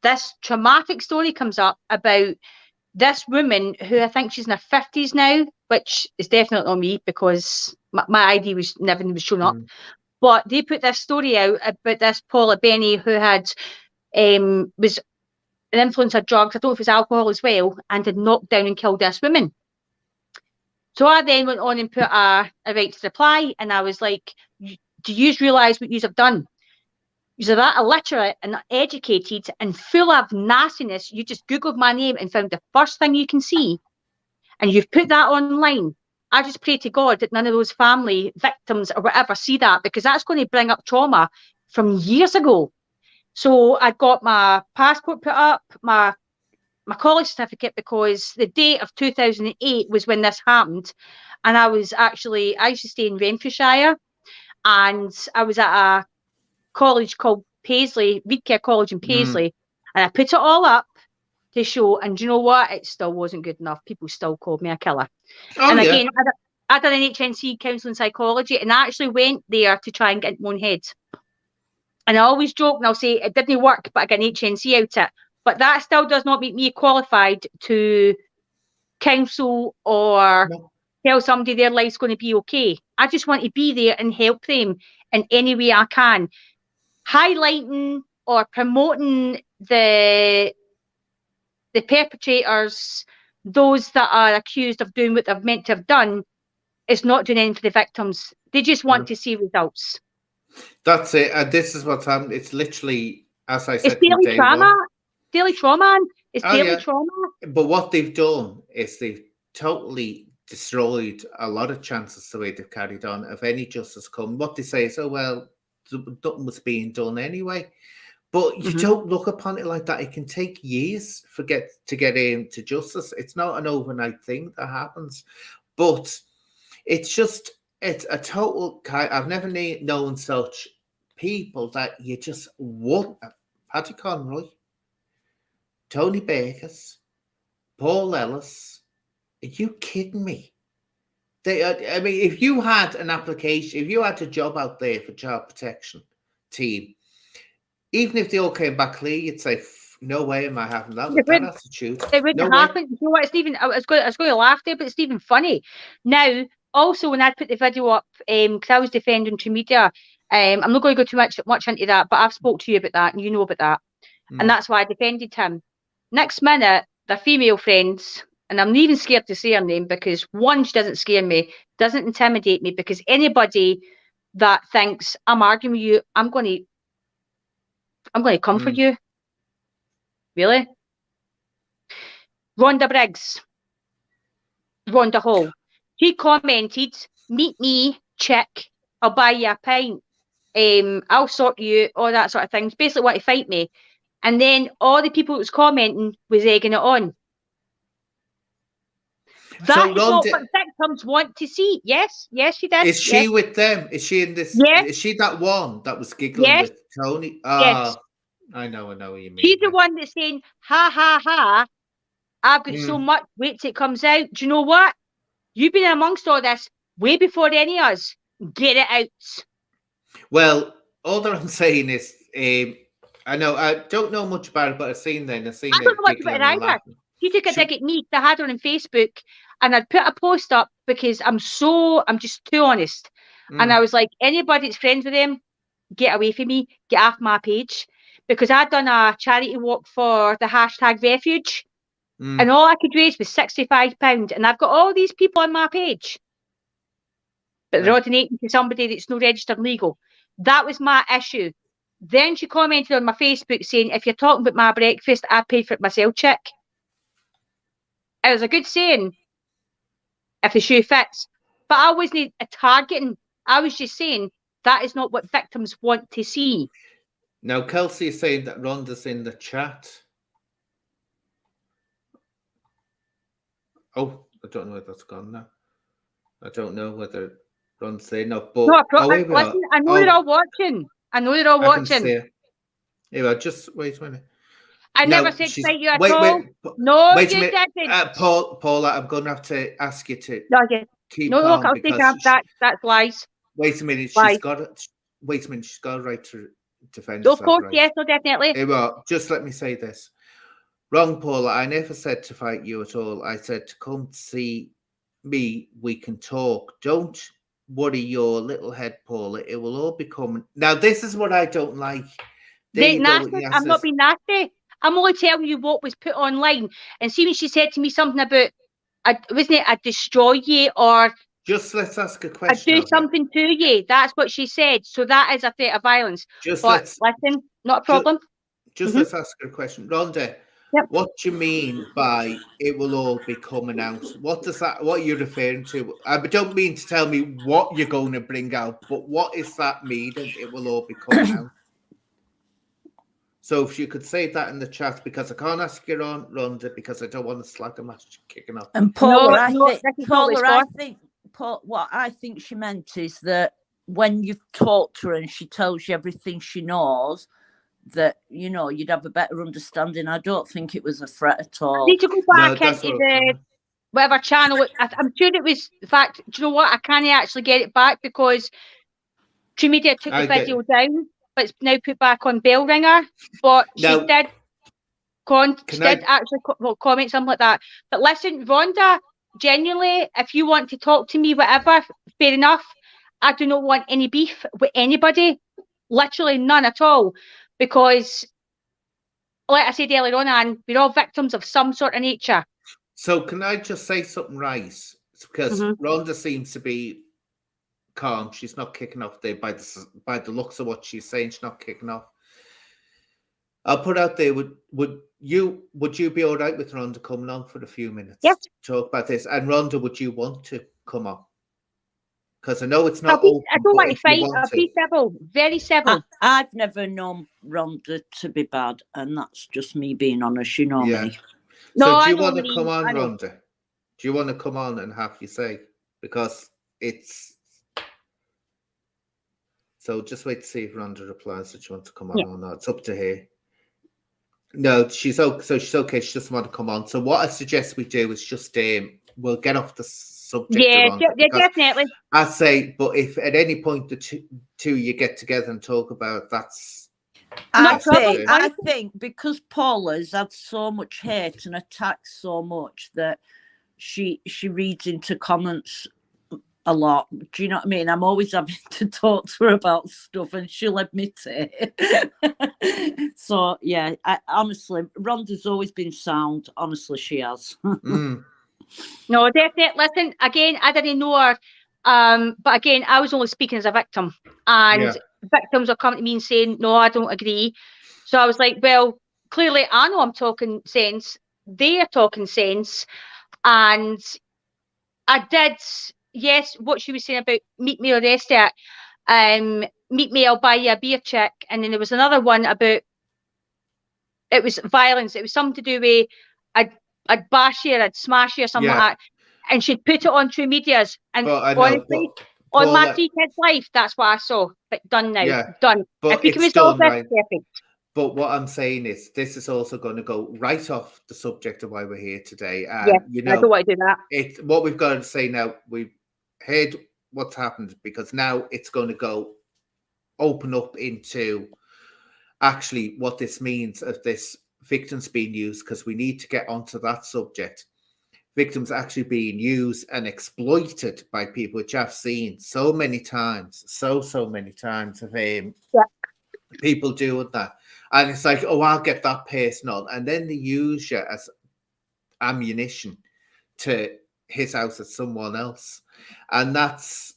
this traumatic story comes up about this woman who I think she's in her 50s now, which is definitely not me because my ID was never shown up. But they put this story out about this Paula Bennie who had was an influence of drugs, I don't know if it was alcohol as well, and had knocked down and killed this woman. So I then went on and put a right to reply, and I was like, do you realise what you have done? You're that illiterate and educated and full of nastiness. You just Googled my name and found the first thing you can see, and you've put that online. I just pray to God that none of those family victims or whatever see that, because that's going to bring up trauma from years ago. So I got my passport put up, my college certificate, because the date of 2008 was when this happened. And I used to stay in Renfrewshire, and I was at a college called Paisley, Reedcare College in Paisley, and I put it all up to show, and do you know what? It still wasn't good enough. People still called me a killer. Again, I did an HNC counselling psychology, and I actually went there to try and get my own head. And I always joke and I'll say it didn't work, but I got an HNC out of it. But that still does not make me qualified to counsel or tell somebody their life's going to be okay. I just want to be there and help them in any way I can. Highlighting or promoting the perpetrators, those that are accused of doing what they're meant to have done, is not doing anything for the victims. They just want to see results. That's it. And this is what's happened. It's literally, as I said, it's daily trauma. Daily trauma. It's daily trauma. But what they've done is they've totally destroyed a lot of chances the way they've carried on of any justice come. What they say is, oh, well, nothing was being done anyway. But you don't look upon it like that. It can take years to get into justice. It's not an overnight thing that happens. But it's a total kind. I've never known such people that you just wouldn't. Paddy Conroy, Tony Bakers, Paul Ellis. Are you kidding me? I mean, if you had an application, if you had a job out there for child protection team, even if they all came back clear, you'd say, no way am I having that with that attitude. It wouldn't happen. You know what, Stephen? I was going to laugh there, but it's even funny. Now, also, when I put the video up, because I was defending True Media, I'm not going to go too much into that, but I've spoke to you about that, and you know about that. And that's why I defended him. Next minute, they're female friends, and I'm not even scared to say her name because one, she doesn't scare me, doesn't intimidate me, because anybody that thinks I'm arguing with you, I'm going to come for you. Really? Rhonda Briggs, Rhonda Hall. She commented, "Meet me, chick. I'll buy you a pint. I'll sort you, all that sort of things." Basically, want to fight me. And then all the people that was commenting was egging it on. That is not what victims want to see. Yes, she did. Is she with them? Is she in this? Yes. Is she that one that was giggling with Tony? Yes. I know what you mean. She's the one that's saying, "Ha ha ha, I've got so much, wait till it comes out." Do you know what? You've been amongst all this way before any of us. Get it out. Well, all that I'm saying is, I don't know much about it, but I've seen them. I don't know much about it either. She took a dig at me. I had her on Facebook, and I'd put a post up because I'm just too honest. And I was like, anybody that's friends with them, get away from me, get off my page. Because I'd done a charity walk for the #refuge, and all I could raise was £65, and I've got all these people on my page, but they're all donating to somebody that's not registered legal. That was my issue. Then she commented on my Facebook saying, "If you're talking about my breakfast, I paid for it myself, chick." It was a good saying, if the shoe fits. But I wasn't targeting. I was just saying that is not what victims want to see. Now, Kelsey is saying that Rhonda's in the chat. Oh, I don't know whether that's gone now. I don't know whether Rhonda's there. No, but listen, I know they're all watching. I Here, just wait a minute. I never said fight you at all. No, wait you a didn't. Paula, I'm going to have to ask you to keep calm. No, I'll take that's lies. Wait a minute. Lies. She's got a right to defend herself. Of course, right? yes, no, definitely. Hey, well, just let me say this. Wrong, Paula. I never said to fight you at all. I said to come see me. We can talk. Don't worry your little head, Paula. It will all be coming. Now, this is what I don't like. I'm not being nasty. I'm only telling you what was put online. And see when she said to me something about, wasn't it, I'd destroy you or... Just let's ask a question. I'd do something to you. That's what she said. So that is a threat of violence. Listen, not a problem. Let's ask her a question. Rhonda, what do you mean by it will all be coming out? What are you referring to? I don't mean to tell me what you're going to bring out, but what is that meaning? It will all be coming out. So if you could say that in the chat, because I can't ask you on Rhonda because I don't want to slag a match kicking off. And Paula, what I think she meant is that when you've talked to her and she tells you everything she knows, that you'd have a better understanding. I don't think it was a threat at all. I need to go back into the whatever channel. I'm sure it was. In fact, do you know what? I can't actually get it back because True Media took the video down, but it's now put back on Bell Ringer. But she did actually comment something like that. But listen, Rhonda, genuinely, if you want to talk to me, whatever, fair enough. I do not want any beef with anybody, literally none at all, because, like I said earlier on, Anne, we're all victims of some sort of nature. So can I just say something right? Because Rhonda seems to be calm. She's not kicking off there by the looks of what she's saying. She's not kicking off. I'll put out there, would you be all right with Rhonda coming on for a few minutes? Yes. To talk about this? And Rhonda, would you want to come on? Because I know it's not open. I don't want to fight. I'll be civil, very civil. I've never known Rhonda to be bad, and that's just me being honest. You know me. No, so do you want to come on, Rhonda? Do you want to come on and have your say? Because it's... So just wait to see if Rhonda replies that she wants to come on or not. It's up to her. No, she's okay. So she's okay. She doesn't want to come on. So what I suggest we do is just we'll get off the subject. Yeah, definitely. I say, but if at any point the two you get together and talk about that's. I think because Paula's had so much hate and attacks so much that she reads into comments a lot. Do you know what I mean? I'm always having to talk to her about stuff, and she'll admit it. So yeah, honestly, Rhonda's always been sound. Honestly, she has. No, definitely. Listen, again, I didn't know her, but again, I was only speaking as a victim, and victims are coming to me and saying, "No, I don't agree." So I was like, "Well, clearly, I know I'm talking sense. They are talking sense," and I did. Yes, what she was saying about meet me or the rest of it. Meet me, I'll buy you a beer check. And then there was another one about, it was violence. It was something to do with I'd bash you, I'd smash you or something like that. And she'd put it on true medias. And honestly, on my 3 kids' life, that's what I saw. But done now. Yeah, done. But if we can resolve this, perfect. But what I'm saying is, this is also going to go right off the subject of why we're here today. And you know, I don't want to do that. What we've got to say now, we've heard what's happened, because now it's going to go open up into actually what this means of this victims being used, because we need to get onto that subject. Victims actually being used and exploited by people, which I've seen so many times, so many times of people doing that. And it's like, oh, I'll get that person on. And then they use you as ammunition to hit out at someone else. And that's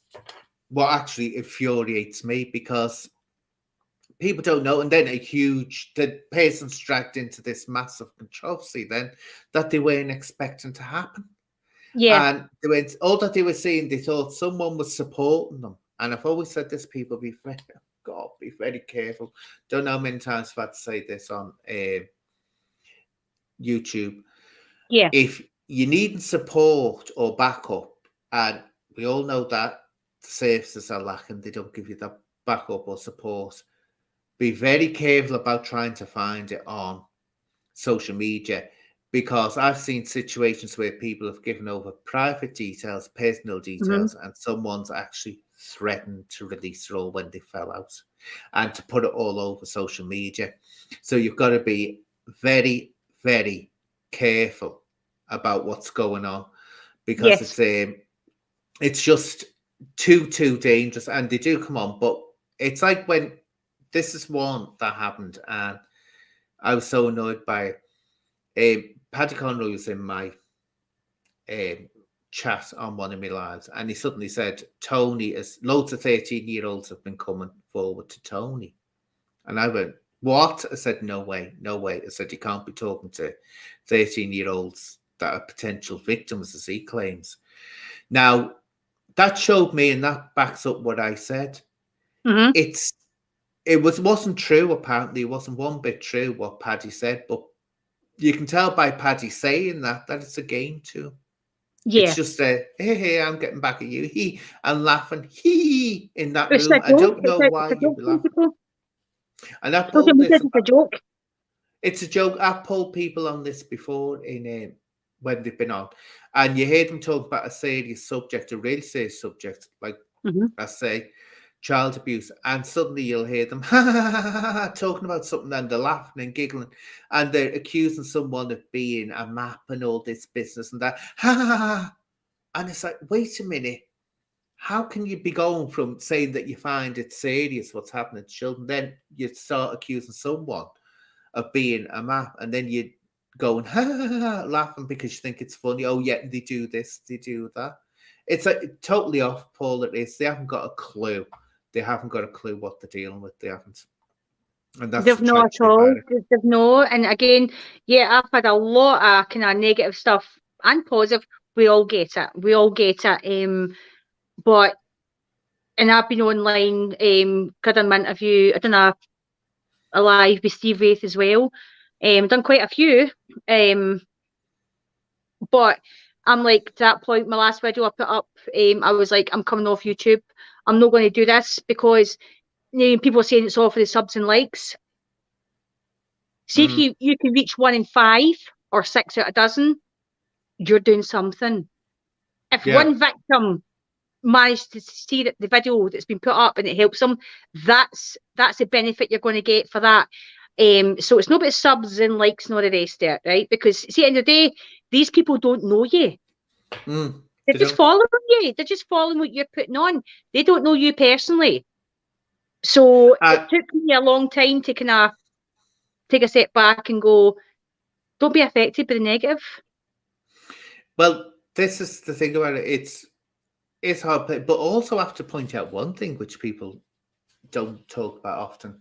what actually infuriates me, because people don't know. And then the person's dragged into this massive controversy then that they weren't expecting to happen. And all that they were saying, they thought someone was supporting them. And I've always said this, people, be very careful. Don't know how many times I've had to say this on YouTube. Yeah. If you need support or backup, and we all know that the services are lacking, they don't give you that backup or support, be very careful about trying to find it on social media, because I've seen situations where people have given over private details, personal details, and someone's actually threatened to release it all when they fell out and to put it all over social media. So you've got to be very, very careful about what's going on, because it's just too dangerous, and they do come on. But it's like when this is one that happened, and I was so annoyed by it. Paddy Conroy was in my chat on one of my lives, and he suddenly said, Tony, loads of 13-year-olds have been coming forward to Tony. And I went, what? I said, no way. I said, you can't be talking to 13-year-olds that are potential victims, as he claims. Now, that showed me, and that backs up what I said. It wasn't true, apparently. It wasn't one bit true what Paddy said, but you can tell by Paddy saying that it's a game too. It's just hey, I'm getting back at you, and laughing, in that room. I don't know why you'd be laughing. And I pulled this. It's a joke. It's a joke. I've pulled people on this before in when they've been on, and you hear them talk about a serious subject, a really serious subject, like I say, child abuse, and suddenly you'll hear them talking about something, and they're laughing and giggling, and they're accusing someone of being a map and all this business and that. And it's like, wait a minute, how can you be going from saying that you find it serious what's happening to children, then you start accusing someone of being a map, and then you going laughing because you think it's funny? Oh yeah, they do this, they do that. It's like totally off, Paul. It is. They haven't got a clue. They haven't got a clue what they're dealing with. They haven't. And that's they've not at all. They've no. And again, I've had a lot of kind of negative stuff and positive. We all get it. But and I've been online. Done my interview. I done a live with Steve Wraith as well. Done quite a few. But I'm like, to that point, my last video I put up, I was like, I'm coming off YouTube. I'm not going to do this, because people are saying it's all for the subs and likes. See, if you can reach 1 in 5 or 6 out of a dozen, you're doing something. If one victim managed to see the video that's been put up and it helps them, that's the benefit you're going to get for that. So it's not about subs and likes, nor the rest of it, right? Because see, at the end of the day, these people don't know you. They're just following you. They're just following what you're putting on. They don't know you personally. So it took me a long time to kind of take a step back and go, don't be affected by the negative. Well, this is the thing about it. It's hard, but also have to point out one thing which people don't talk about often.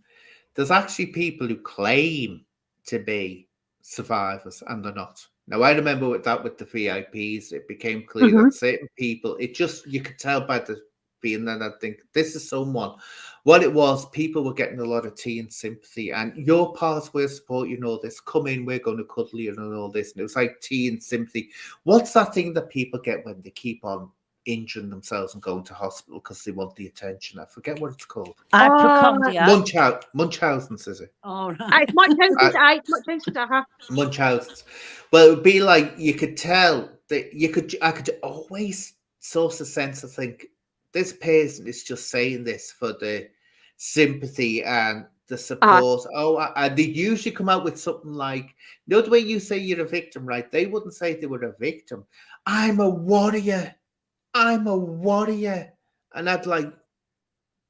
There's actually people who claim to be survivors and they're not. Now, I remember with the VIPs, it became clear that certain people, you could tell by the being there, I think this is someone. What it was, people were getting a lot of tea and sympathy, and your part, we'll support you and all this. Come in, we're going to cuddle you and all this. And it was like tea and sympathy. What's that thing that people get when they keep on injuring themselves and going to hospital because they want the attention? I forget what it's called. Munchausen's, is it? Oh, right. Munchausen's. Well, it would be like you could tell that I could always source a sense of think this person is just saying this for the sympathy and the support. And they usually come out with something like, the way you say you're a victim, right? They wouldn't say they were a victim. I'm a warrior. And I'd like,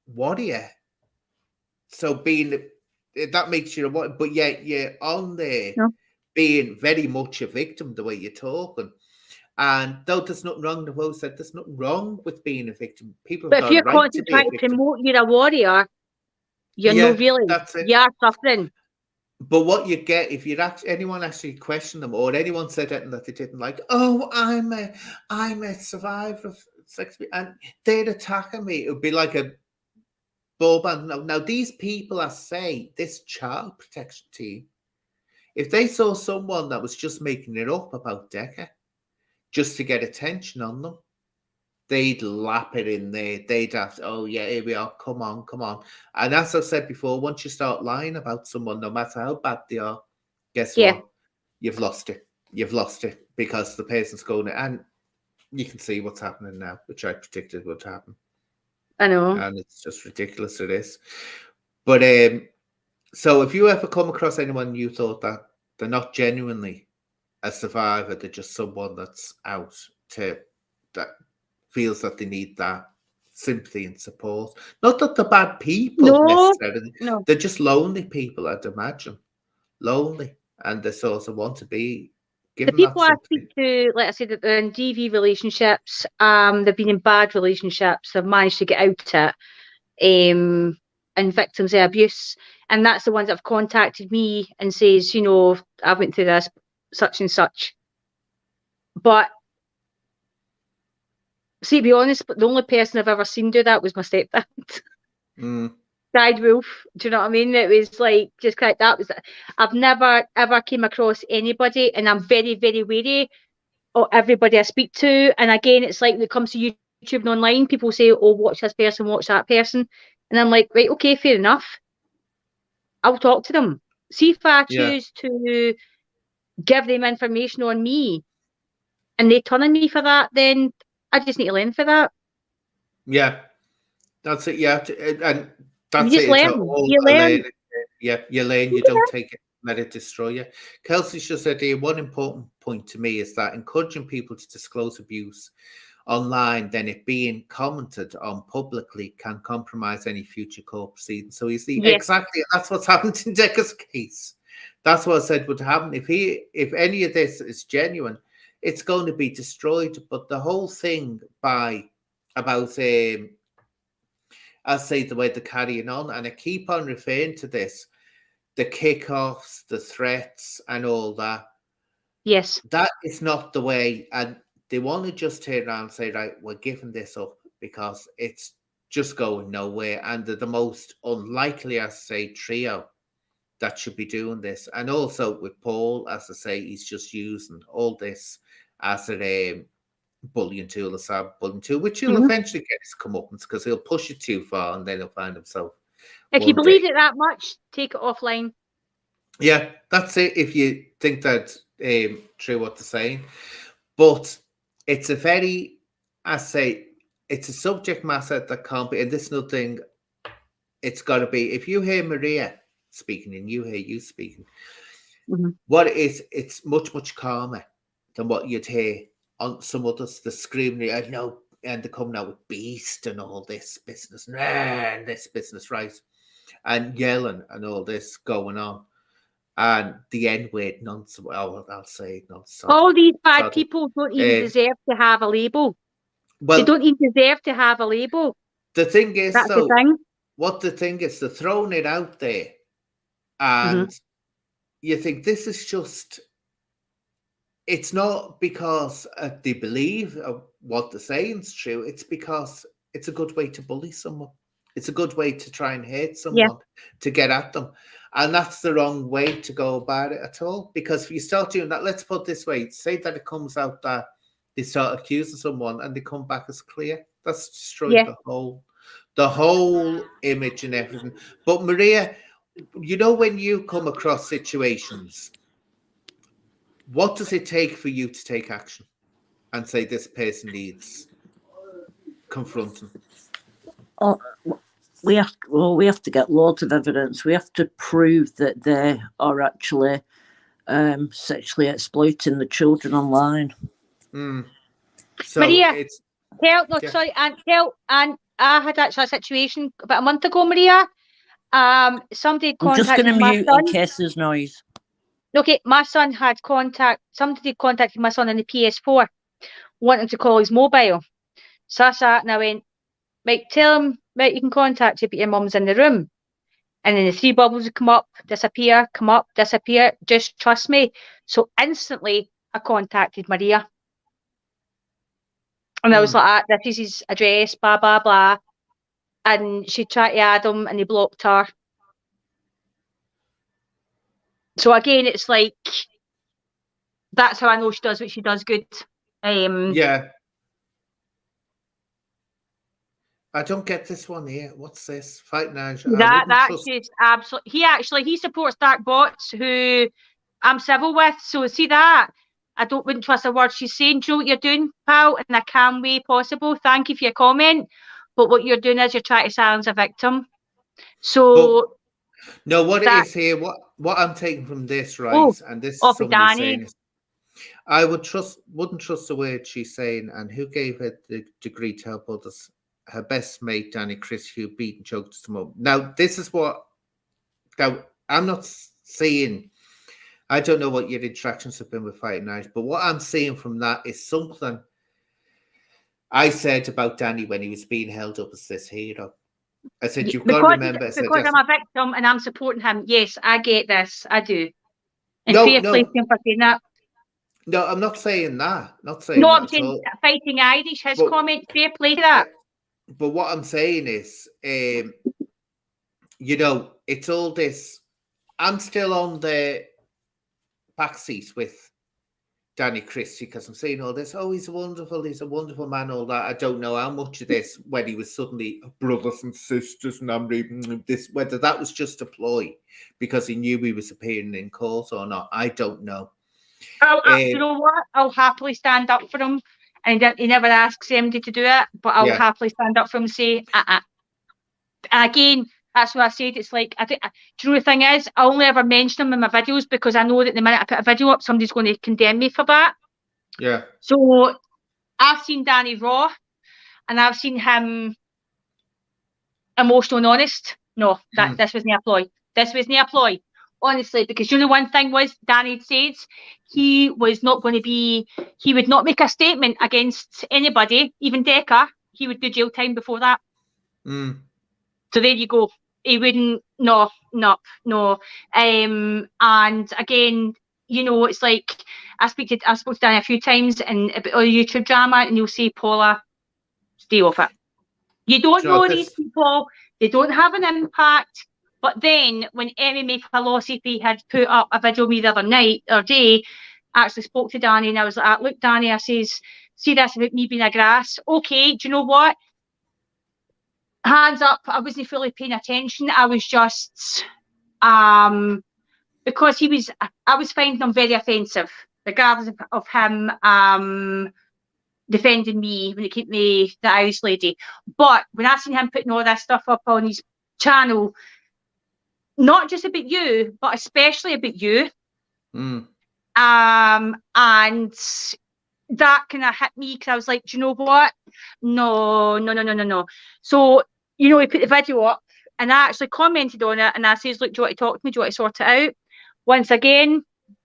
warrior. So that makes you a warrior, but yet you're on there being very much a victim the way you're talking. And though there's nothing wrong, the world said there's nothing wrong with being a victim. People but if you're constantly trying to promote you're a warrior, you're not really. You're suffering. But what you get if anyone actually questioned them or anyone said anything that they didn't like, oh, I'm a survivor of sex abuse, and they're attacking me. It would be like a ball band. Now these people, I say, this child protection team, if they saw someone that was just making it up about Decca, just to get attention on them, they'd lap it in there. They'd have, oh yeah, here we are, come on. And as I said before, once you start lying about someone, no matter how bad they are, guess what? You've lost it. Because the person's going, and you can see what's happening now, which I predicted would happen. I know. And it's just ridiculous, it is. But so if you ever come across anyone you thought that they're not genuinely a survivor, they're just someone that's out that feels that they need that sympathy and support. Not that they're bad people necessarily. No. They're just lonely people, I'd imagine. Lonely. And they sort of want to be given the people that I speak to, like I said, that they're in DV relationships, they've been in bad relationships, have managed to get out it, and victims of abuse. And that's the ones that have contacted me and says, I went through this, such and such. But see, to be honest, but the only person I've ever seen do that was my stepdad. Died wolf. Do you know what I mean? It was like just like that. I've never ever came across anybody, and I'm very, very wary of everybody I speak to. And again, it's like when it comes to YouTube and online, people say, "Oh, watch this person, watch that person," and I'm like, right, okay, fair enough. I'll talk to them. See if I choose to give them information on me, and they turn on me for that, then I just need to learn for that. Yeah, that's it. Yeah, and that's you just learn. You learn. You learn. You don't take it, let it destroy you. Kelsey's just said here, one important point to me is that encouraging people to disclose abuse online, then it being commented on publicly, can compromise any future court proceedings. So you see, exactly, that's what's happened in Decca's case. That's what I said would happen. If any of this is genuine, it's going to be destroyed. But the whole thing about I say the way they're carrying on, and I keep on referring to this, the kickoffs, the threats, and all that. Yes. That is not the way. And they want to just turn around and say, right, we're giving this up because it's just going nowhere. And they're the most unlikely, I say, trio that should be doing this. And also with Paul, as I say, he's just using all this as a bullying tool, a cyber bullying tool, which he'll eventually get his comeuppance because he'll push it too far and then he'll find himself. If you believe it that much, take it offline. Yeah, that's it. If you think that's true what they're saying. But it's it's a subject matter that can't be, and this is another thing, it's got to be, if you hear Maria speaking and you hear you speaking, what it is, it's much, much calmer than what you'd hear on some others, they're screaming, I know, and they're coming out with beast and all this business, and this business, right? And yelling and all this going on. And the N-word nonsense, well, I'll say nonsense. All these bad people don't even deserve to have a label. Well, they don't even deserve to have a label. The thing is, That's though, the thing. what the thing is, they're throwing it out there, and you think this is just, it's not because they believe what they're saying is true, it's because it's a good way to bully someone. It's a good way to try and hurt someone, to get at them. And that's the wrong way to go about it at all. Because if you start doing that, let's put it this way, say that it comes out that they start accusing someone and they come back as clear. That's destroyed the whole image and everything. But Maria, you know, when you come across situations, what does it take for you to take action and say this person needs confronting? Oh, we have to get loads of evidence. We have to prove that they are actually sexually exploiting the children online. So Maria, it's and I had actually a situation about a month ago, Maria. Somebody contacted I'm just going to mute son. in case there's noise. Okay, my son had somebody contacted my son on the PS4, wanting to call his mobile. So I sat and I went, Mike, tell him, Mike, you can contact you, but your mum's in the room. And then the three bubbles would come up, disappear, come up, disappear. Just trust me. So instantly, I contacted Maria. And I was like, this is his address, blah, blah, blah. And she tried to add him and he blocked her. So again, it's like, that's how I know she does what she does good. Yeah. I don't get this one here. What's this? Fight Ninja. That's just absolutely. He supports dark bots who I'm civil with. So see that? I wouldn't trust a word she's saying. Do you know what you're doing, pal? In a calm way possible. Thank you for your comment. But what you're doing is you're trying to silence a victim. So no, what it is here, what I'm taking from this, right? And this is somebody saying it, I wouldn't trust the word she's saying, and who gave her the degree to help others? Her best mate, Danny Chris, who beat and choked us up. Now, this is what I'm not saying. I don't know what your interactions have been with Fighting Irish, but what I'm seeing from that is something I said about Danny when he was being held up as this hero. I said, you've got to remember. Because I'm a victim and I'm supporting him. Yes, I get this. I do. And fair play to him for saying that. No, I'm not saying that. Not saying no, that I'm saying Fighting Irish, his comment, fair play to that. But what I'm saying is, you know, it's all this. I'm still on the backseat with Danny Christie because I'm saying all this. Oh, he's a wonderful man, all that. I don't know how much of this when he was suddenly brothers and sisters and I'm reading this, whether that was just a ploy because he knew he was appearing in court or not. I don't know. You know what? I'll happily stand up for him. And he never asks anybody to do it, but I'll happily stand up for him and say, And again, that's what I said. It's like, do you know the thing is, I only ever mention him in my videos because I know that the minute I put a video up, somebody's going to condemn me for that. Yeah. So I've seen Danny raw, and I've seen him emotional and honest. No, this wasn't a ploy. This wasn't a ploy. Honestly, because you know one thing was Danny said he was not going to be, he would not make a statement against anybody, even Decca. He would do jail time before that. So there you go. He wouldn't, no. And again, you know, it's like I spoke to Danny a few times and about all the YouTube drama, and you'll say, Paula, stay off it. You don't know these people. They don't have an impact. But then when MMA Philosophy had put up a video of me the other day, I actually spoke to Danny and I was like, look, Danny, I says, see this about me being a grass. Okay, do you know what? Hands up, I wasn't fully paying attention. I was just, because I was finding him very offensive, regardless of him defending me when it came to the Irish lady. But when I seen him putting all that stuff up on his channel, not just about you, but especially about you. And that kind of hit me, because I was like, do you know what? No. So, you know, we put the video up, and I actually commented on it, and I says, look, do you want to talk to me? Do you want to sort it out? Once again,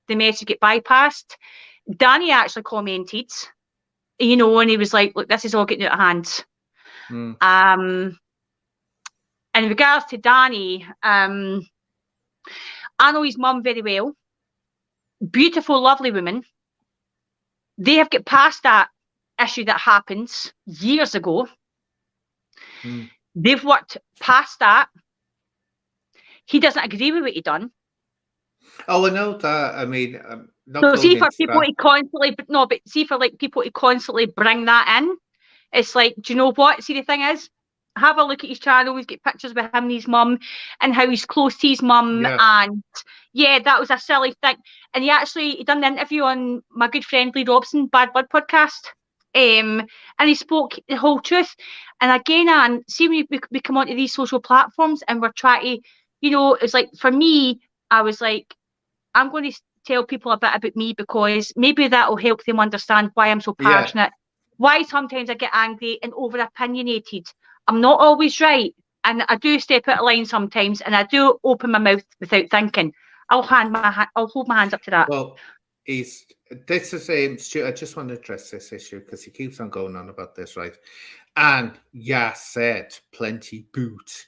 the message get bypassed. Danny actually commented, you know, and he was like, look, this is all getting out of hand. In regards to Danny, I know his mum very well. Beautiful, lovely woman. They have got past that issue that happened years ago. They've worked past that. He doesn't agree with what he done. Oh, I know that. I mean, so see for people to constantly, see for like people to constantly bring that in, it's like, do you know what? See, the thing is, have a look at his channel. He's got pictures with him and his mum, and how he's close to his mum. Yeah. And yeah, that was a silly thing. And he done the interview on my good friend Lee Robson, Bad Blood podcast. And he spoke the whole truth. And again, and see, when we come onto these social platforms and we're trying to, you know, it's like, for me, I was like, I'm going to tell people a bit about me, because maybe that will help them understand why I'm so passionate, why sometimes I get angry and over opinionated. I'm not always right, and I do step out of line sometimes, and I do open my mouth without thinking. I'll hold my hands up to that. Well, this is Stu, I just want to address this issue because he keeps on going on about this, right? And said plenty boot.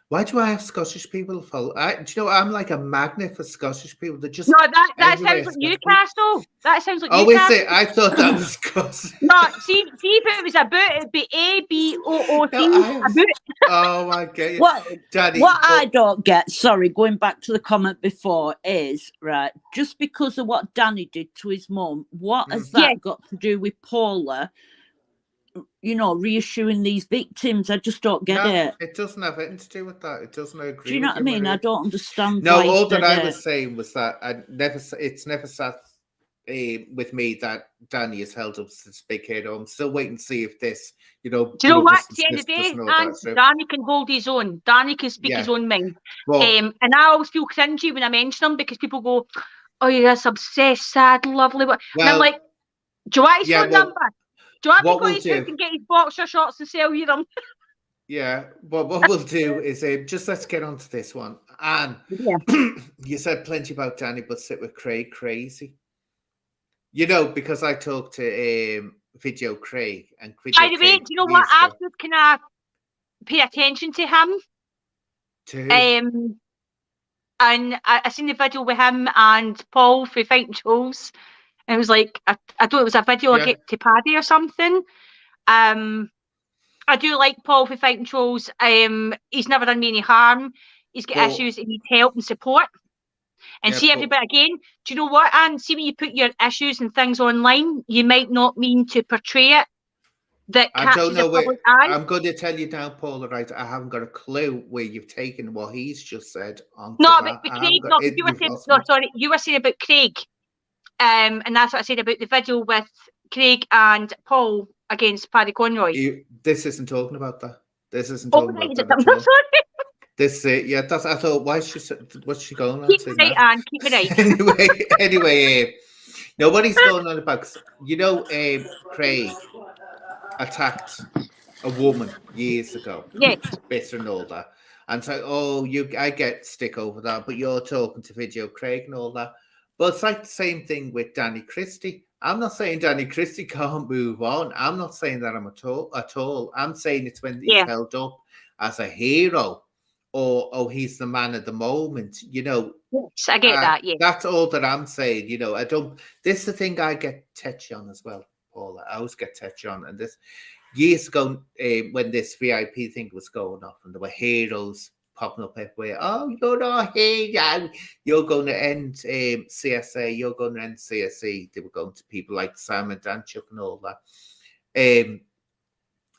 Why do I have Scottish people follow? Do you know, I'm like a magnet for Scottish people. They just that sounds like Newcastle. That sounds like Newcastle. Is it? I thought that was Scottish. No, see if it was a boot, it'd be ABOOT. Oh my God. What I don't get, sorry, going back to the comment before, is right, just because of what Danny did to his mum, what has that got to do with Paula? You know, reassuring these victims. I just don't get it. It doesn't have anything to do with that. It doesn't agree. Do you know what I mean? I don't understand. No, all that I was saying was that it's never sat with me that Danny has held up this big head. I'm still waiting to see if this, you know. Do you know what? At the end of the day, Danny can hold his own. Danny can speak his own mind. Well, and I always feel cringy when I mention him, because people go, "Oh, you're this obsessed, sad, lovely." And I'm like, "Do you want his phone number? Do you want me to go to his house and get his boxer shorts and sell you them?" Yeah, but what we'll do is just let's get on to this one. And you said plenty about Danny, but sit with Craig crazy. You know, because I talked to Video Craig, and by the way, do you know what? I've just kind of pay attention to him. And I seen the video with him and Paul for Fighting Trolls. And it was like, I thought it was a video I get to Paddy or something. I do like Paul for Fighting Trolls. He's never done me any harm. He's got issues and needs help and support. And see everybody again. Do you know what, Anne? See, when you put your issues and things online, you might not mean to portray it. That I don't know where. I'm going to tell you now, Paula. Right, I haven't got a clue where you've taken what he's just said. No, but Craig. No, you were saying about Craig. And that's what I said about the video with Craig and Paul against Paddy Conroy. This isn't talking about that. This isn't talking about that. This, that's. I thought, what's she going on? Keep me right, Anne. Keep me right. anyway, nobody's going on about. You know, Craig attacked a woman years ago. Yes. Bitter and all that, and so, I get stick over that, but you're talking to Video Craig and all that. But it's like the same thing with Danny Christie. I'm not saying Danny Christie can't move on. I'm not saying that at all. I'm saying it's when he's held up as a hero, or he's the man at the moment, you know. Yes, I get that, yeah. That's all that I'm saying, you know. This is the thing I get touched on as well, Paula. I always get touched on. And this, years ago, when this VIP thing was going off and there were heroes popping up everywhere. Oh, you're not here. You're going to end CSA. You're going to end CSE. They were going to people like Simon Danchuk and all that.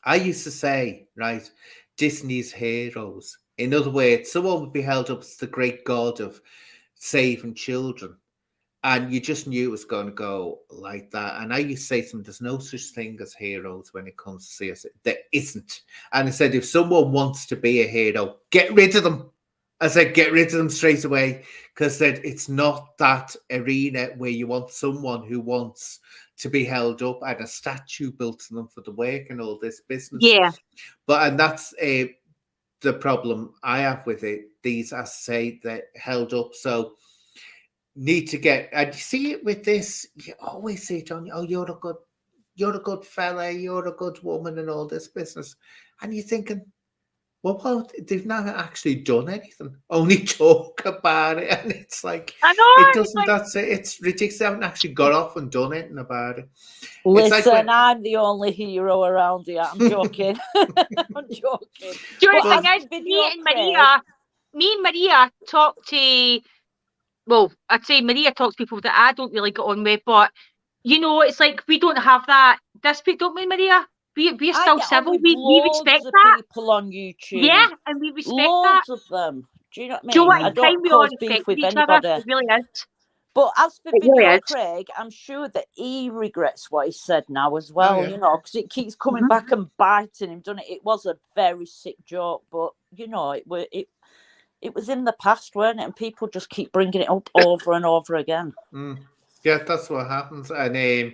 I used to say, right, Disney's heroes. In other words, someone would be held up as the great god of saving children. And you just knew it was going to go like that. And I used to say to them, there's no such thing as heroes when it comes to CSA. There isn't. And I said, if someone wants to be a hero, get rid of them. I said, get rid of them straight away, because it's not that arena where you want someone who wants to be held up and a statue built to them for the work and all this business. Yeah. And that's the problem I have with it. These, as I say, they're held up. So need to get, and you see it with this, you always say, John, oh, you're a good fella, you're a good woman and all this business. And you're thinking, well, they've never actually done anything, only talk about it. And it's like, I know, it doesn't, that's it. It's ridiculous. They haven't actually got off and done anything about it. Listen, I'm the only hero around here. I'm joking. I'm joking. Do you know what the thing is? Me and Maria talk to, well, I'd say Maria talks to people that I don't really get on with, but, you know, it's like we don't have that dispute, don't we, Maria? We're still civil. We respect that. People on YouTube. Yeah, and we respect loads of them. Do you know what I mean? Do you know what? I don't cause beef with anybody. It really is. But as for Video Craig, I'm sure that he regrets what he said now as well, you know, because it keeps coming back and biting him, doesn't it? It was a very sick joke, but, you know, it was in the past, weren't it? And people just keep bringing it up over and over again. Yeah, that's what happens. And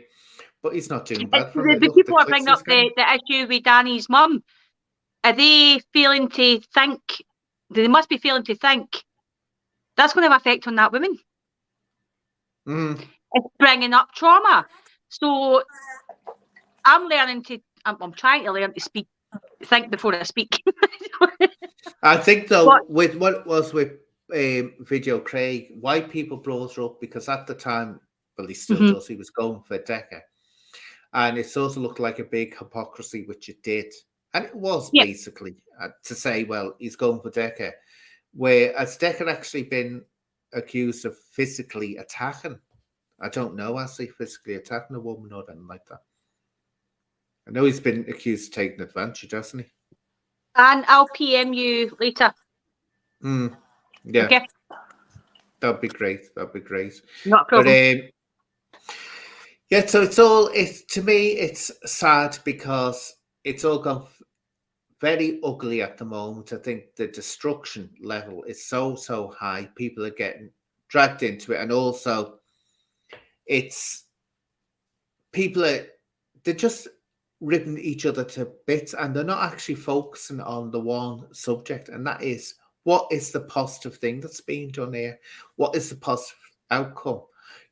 but he's not doing bad for it. The people are bringing up the issue with Danny's mum. Are they feeling to think? They must be feeling to think that's going to have an effect on that woman. It's bringing up trauma. So I'm learning to. I'm trying to learn to think before I speak. I think though, with what it was with Video Craig, why people brought her up, because at the time, well, he still does. He was going for Decca. And it sort of looked like a big hypocrisy, which it did. And it was basically to say, well, he's going for Decca. Whereas Decca actually been accused of physically attacking. I don't know, has he physically attacking a woman or anything like that? I know he's been accused of taking advantage, hasn't he? And I'll PM you later. Yeah. Okay. That'd be great. That'd be great. Not a problem. But, yeah, so to me, it's sad because it's all gone very ugly at the moment. I think the destruction level is so high. People are getting dragged into it. And also, they're just ripping each other to bits, and they're not actually focusing on the one subject. And that is, what is the positive thing that's being done here? What is the positive outcome?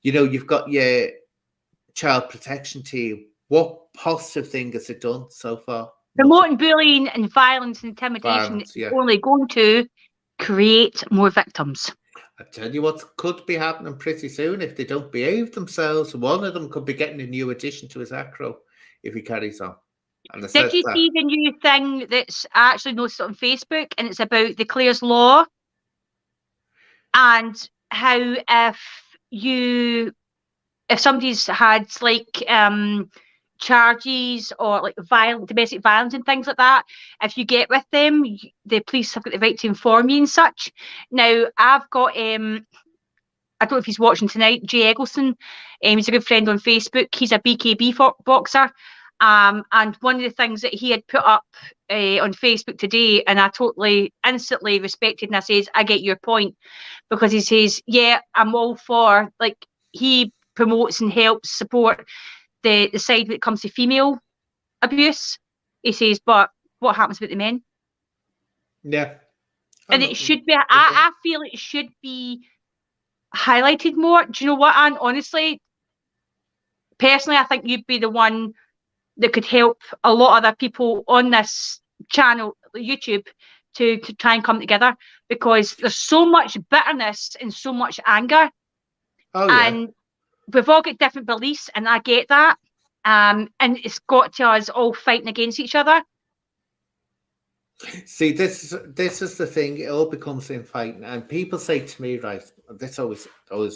You know, you've got your child protection team. What positive thing has it done so far? Promoting bullying and violence and intimidation is only going to create more victims. I tell you what could be happening pretty soon if they don't behave themselves. One of them could be getting a new addition to his acro if he carries on. Did you see the new thing that's I actually noticed on Facebook, and it's about the Clare's Law and how if somebody's had like charges or like domestic violence and things like that, if you get with them, the police have got the right to inform you and such. Now I've got I don't know if he's watching tonight, Jay Eggleston. He's a good friend on Facebook. He's a BKB boxer. And one of the things that he had put up on Facebook today, and I totally instantly respected, and I says, I get your point, because he says, yeah, I'm all for, like, he promotes and helps support the side when it comes to female abuse. He says, but what happens with the men? Yeah. And it should be, I feel it should be highlighted more. Do you know what, Anne? Honestly, personally, I think you'd be the one that could help a lot of other people on this channel, YouTube, to try and come together, because there's so much bitterness and so much anger. And we've all got different beliefs, and I get that. And it's got to us all fighting against each other. See, this is the thing. It all becomes infighting, and people say to me, right, this always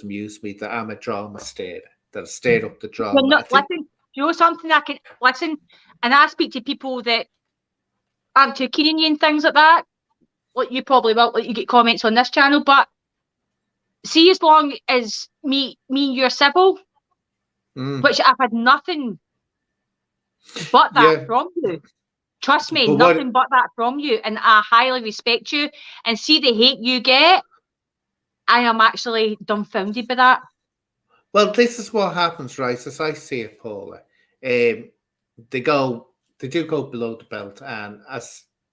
amused me, that I'm a drama starer, that I stir up the drama. Listen, you know something, I can listen, and I speak to people that aren't too keen on you and things like that. Like you probably will, like you get comments on this channel, but see, as long as me and you're civil, which I've had nothing but that from you. Trust me, But nothing but that from you, and I highly respect you. And see the hate you get, I am actually dumbfounded by that. Well, this is what happens, right? As I see it, Paula, they do go below the belt, and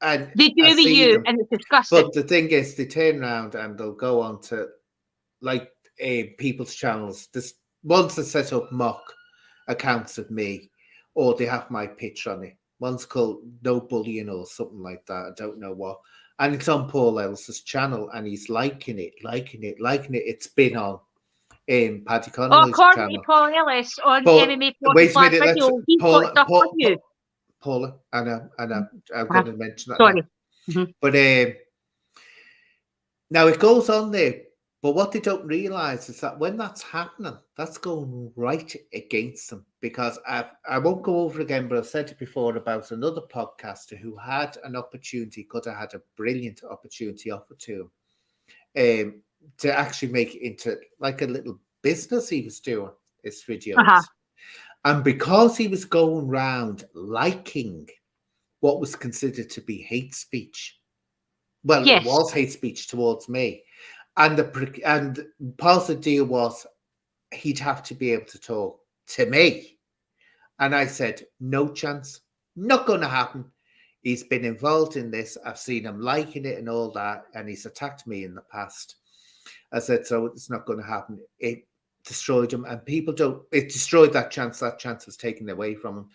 They do I with see you, them. and it's disgusting. But the thing is, they turn around and they'll go on to like people's channels. This ones that set up mock accounts of me, or they have my picture on it. One's called No Bullying or something like that. I don't know what. And it's on Paul Ellis's channel, and he's liking it. It's been on Paddy Connolly's According to channel. Paul Ellis on But MMA wait a minute, video, he's got stuff on you. Paula, I know, I'm going to mention that. Sorry. But now it goes on there. But what they don't realise is that when that's happening, that's going right against them. Because I won't go over again, but I've said it before about another podcaster who had an opportunity, could have had a brilliant opportunity offered to him, to actually make it into like a little business he was doing, his videos. And because he was going round liking what was considered to be hate speech, well, Yes. it was hate speech towards me. And part of the deal was he'd have to be able to talk to me. And I said, no chance, not going to happen. He's been involved in this. I've seen him liking it and all that. And he's attacked me in the past. I said, so it's not going to happen. It destroyed him. And it destroyed that chance. That chance was taken away from him.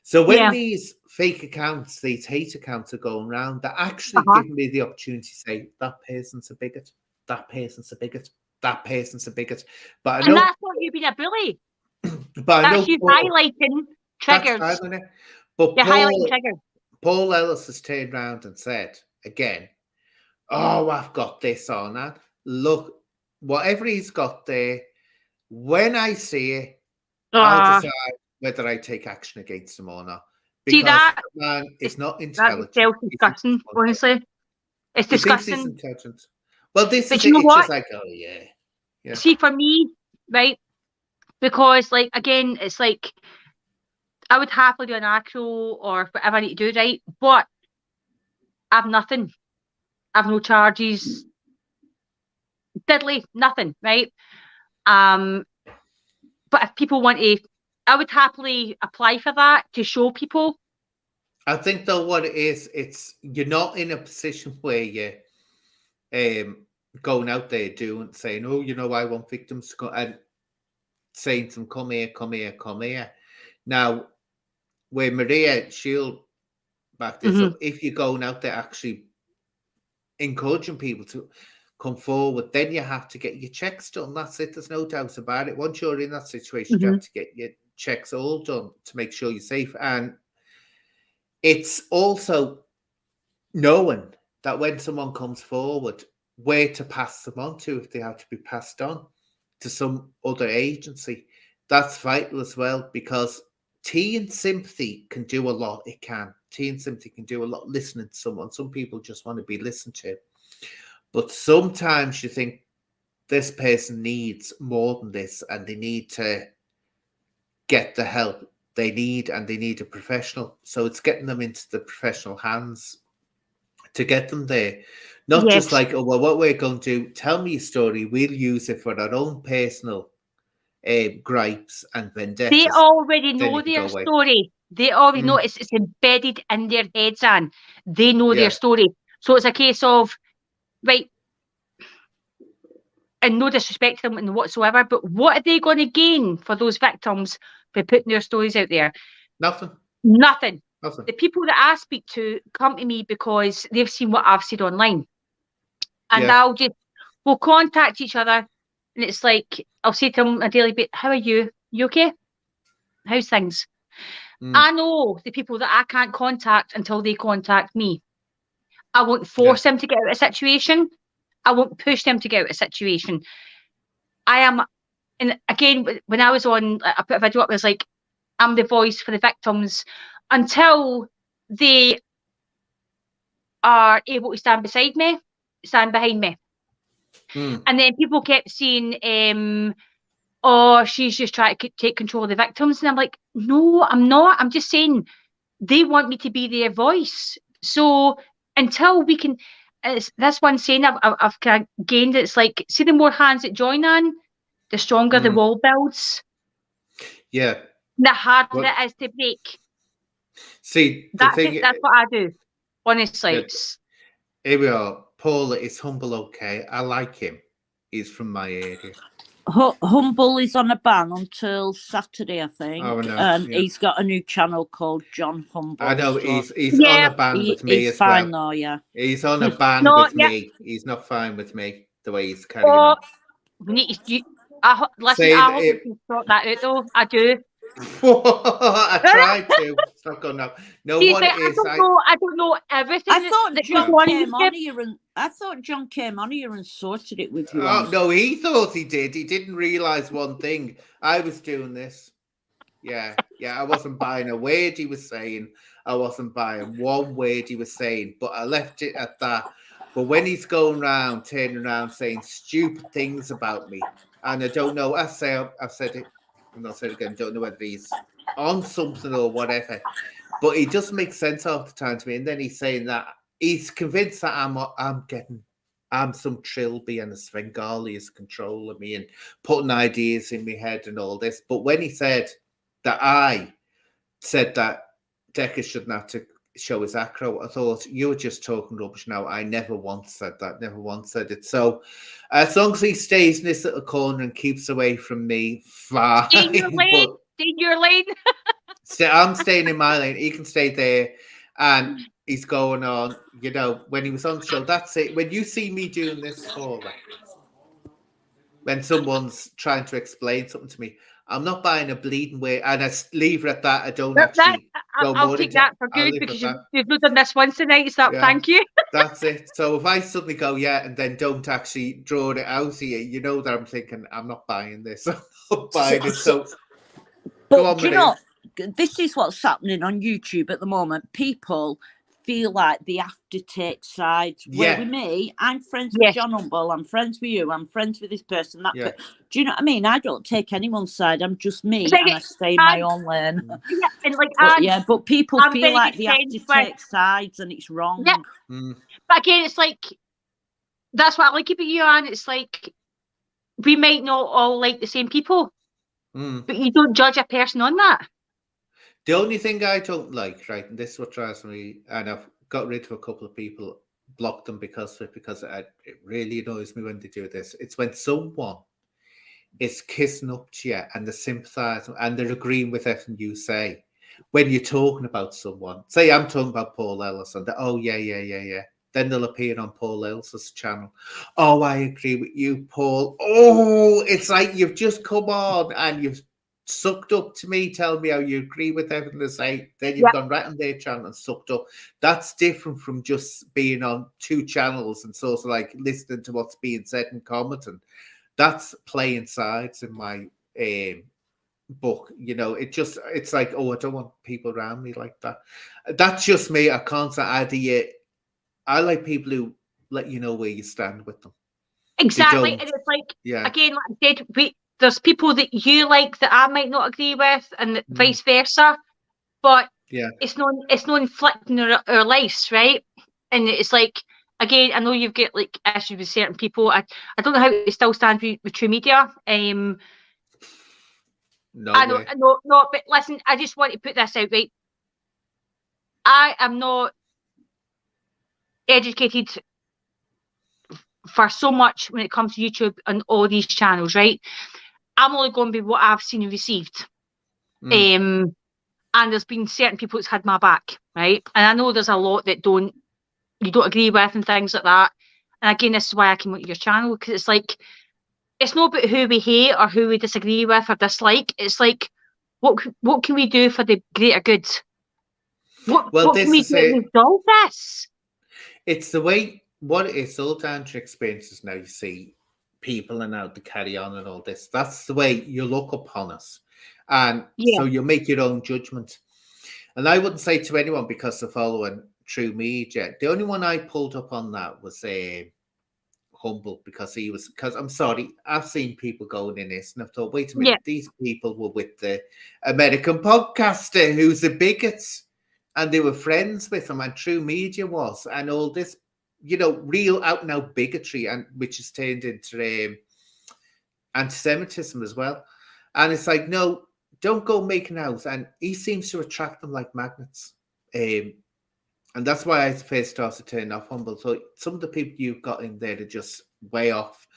So when these fake accounts, these hate accounts are going around, they're actually giving me the opportunity to say, that person's a bigot. That person's a bigot. That person's a bigot. But I know, that's not you being a bully. But I know you highlighting triggers. That's fine, but you're highlighting triggers. Paul Ellis has turned around and said again, "Oh, I've got this on that. Look, whatever he's got there. When I see it, I'll decide whether I take action against him or not." Because see that man is not intelligent. That's disgusting. Honestly, it's disgusting. He's intelligent. Well, this but is you know it's what? just like, oh yeah. See, for me, right? Because, like, again, it's like I would happily do an actual or whatever I need to do, right? But I've nothing. I've no charges. Diddly, nothing, right? But if people want to, I would happily apply for that to show people. I think though what it is, you're not in a position where you're going out there saying, oh, I want victims to go, and saying to them, come here. Now, where Maria, she'll back this up. If you're going out there actually encouraging people to come forward, then you have to get your checks done. That's it. There's no doubt about it. Once you're in that situation, you have to get your checks all done to make sure you're safe. And it's also knowing that when someone comes forward, where to pass them on to if they have to be passed on to some other agency. That's vital as well, because tea and sympathy can do a lot. It can. Tea and sympathy can do a lot listening to someone. Some people just want to be listened to. But sometimes you think this person needs more than this, and they need to get the help they need, and they need a professional. So it's getting them into the professional hands to get them there. Not just like, oh, well, what we're going to do, tell me a story, we'll use it for our own personal gripes and vendettas. They already know their story. They already know it's embedded in their heads, and they know their story. So it's a case of, right, and no disrespect to them whatsoever, but what are they going to gain for those victims by putting their stories out there? Nothing. The people that I speak to come to me because they've seen what I've said online. And we'll contact each other, and it's like, I'll say to them on a daily basis, how are you? You okay? How's things? I know the people that I can't contact until they contact me. I won't force them to get out of a situation. I won't push them to get out of a situation. And again, when I was on, I put a video up, it was like, I'm the voice for the victims until they are able to stand behind me. And then people kept saying, oh, she's just trying to take control of the victims. And I'm like, no, I'm not. I'm just saying, they want me to be their voice. So until we can, that's one saying I've kind of gained. It's like, see, the more hands that join on, the stronger the wall builds. Yeah. The harder it is to break. See, That's what I do. Honestly. Yeah, here we are. Paula is humble, okay. I like him. He's from my area. Humble is on a ban until Saturday, I think. Oh, no. And he's got a new channel called John Humble. I know, so he's on a ban with me he's as fine well. Though, yeah. He's on a ban with me. He's not fine with me, the way he's carrying on. We need to, I hope we can sort that out, though. I do. I tried to. It's not going up. No, what it is, I don't know everything. I thought John came on here and sorted it with you. Oh, no, he thought he did. He didn't realise one thing. I was doing this. Yeah, I wasn't buying a word he was saying. I wasn't buying one word he was saying, but I left it at that. But when he's going around, turning around, saying stupid things about me, and I don't know, I've said it, I'm not saying it again, don't know whether he's on something or whatever, but he just makes sense half the time to me. And then he's saying that he's convinced that I'm some trilby and a Svengali is controlling me and putting ideas in my head and all this. But when he said that I said that Decker shouldn't have to show his acro, I thought, you were just talking rubbish now. I never once said that, never once said it. So as long as he stays in this little corner and keeps away from me, fine. Stay in your lane. I'm staying in my lane. He can stay there. And he's going on, when he was on the show, that's it. When you see me doing this, Paula, when someone's trying to explain something to me, I'm not buying a bleeding way, and I leave it at that. I don't actually go more. I'll take that for good because you've not done this once tonight, so thank you. That's it. So if I suddenly go, and then don't actually draw it out here, you know that I'm thinking, I'm not buying this. I'm not buying it. So, but do you know, this is what's happening on YouTube at the moment. People feel like they have to take sides. Where with me, I'm friends with John Humble, I'm friends with you, I'm friends with this person. Do you know what I mean? I don't take anyone's side. I'm just me, and I stay in my own lane. Yeah, and but people feel like they have to take sides, and it's wrong. Yeah. But again, it's like, that's what I like about you, Anne. It's like, we might not all like the same people, but you don't judge a person on that. The only thing I don't like, right, and this is what drives me, and I've got rid of a couple of people, blocked them because it really annoys me when they do this. It's when someone is kissing up to you and they're sympathising and they're agreeing with everything you say. When you're talking about someone, say I'm talking about Paul Ellis, and then they'll appear on Paul Ellis's channel. Oh, I agree with you, Paul. Oh, it's like you've just come on and you've sucked up to me, tell me how you agree with everything they say, then you've gone right on their channel and sucked up. That's different from just being on two channels and sort of like listening to what's being said and commenting. That's playing sides in my book. It's like, oh, I don't want people around me like that. That's just me. I can't say I like people who let you know where you stand with them. Exactly. And it's like, again, like I said, there's people that you like that I might not agree with, and vice versa. But it's no inflicting our lives, right? And it's like, again, I know you've got like issues with certain people. I don't know how it still stands with True Media. No, but listen, I just want to put this out, right? I am not educated for so much when it comes to YouTube and all these channels, right? I'm only going by what I've seen and received. And there's been certain people that's had my back, right? And I know there's a lot that you don't agree with and things like that. And again, this is why I came onto your channel, because it's like, it's not about who we hate or who we disagree with or dislike. It's like, what can we do for the greater good? What can we do to resolve this? It's the way, it's all down to experiences now. You see people and how to carry on and all this. That's the way you look upon us. And so you make your own judgment. And I wouldn't say to anyone, because they're following True Media, the only one I pulled up on that was Humble, because I'm sorry, I've seen people going in this and I've thought, wait a minute, these people were with the American podcaster who's a bigot. and they were friends with him, and True Media was, and all this, real out and out bigotry, and which is turned into anti-Semitism as well. And it's like, no, don't go making out. And he seems to attract them like magnets. And that's why I first started turning off Humble. So some of the people you've got in there are just way off.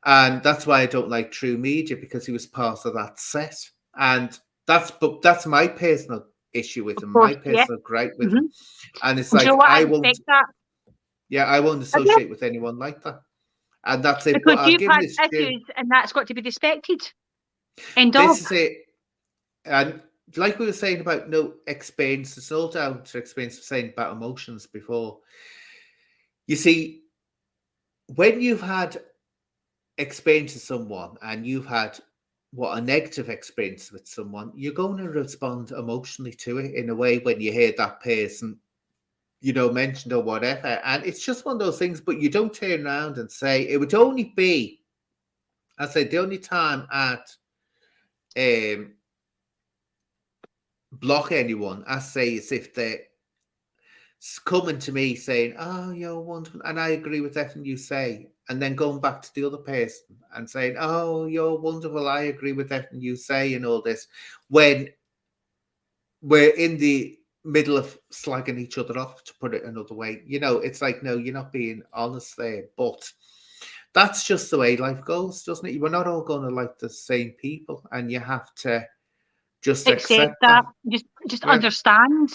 And that's why I don't like True Media, because he was part of that set. And that's my personal issue with him, my personal gripe with him. And it's like, I won't associate with anyone like that. And that's it. Because you've had issues, and that's got to be respected. This is it. And like we were saying about no experience, it's all down to experience of saying about emotions before. You see, when you've had experience with someone and you've had a negative experience with someone, you're going to respond emotionally to it in a way when you hear that person, mentioned or whatever. And it's just one of those things, but you don't turn around and say, it would only be, I say, the only time I'd block anyone, I say, is if they're coming to me saying, oh, you're wonderful, and I agree with everything you say, and then going back to the other person and saying, oh, you're wonderful, I agree with everything you say, and all this, when we're in the middle of slagging each other off, to put it another way. It's like, no, you're not being honest there. But that's just the way life goes, doesn't it? We're not all going to like the same people, and you have to just accept that. Just understand.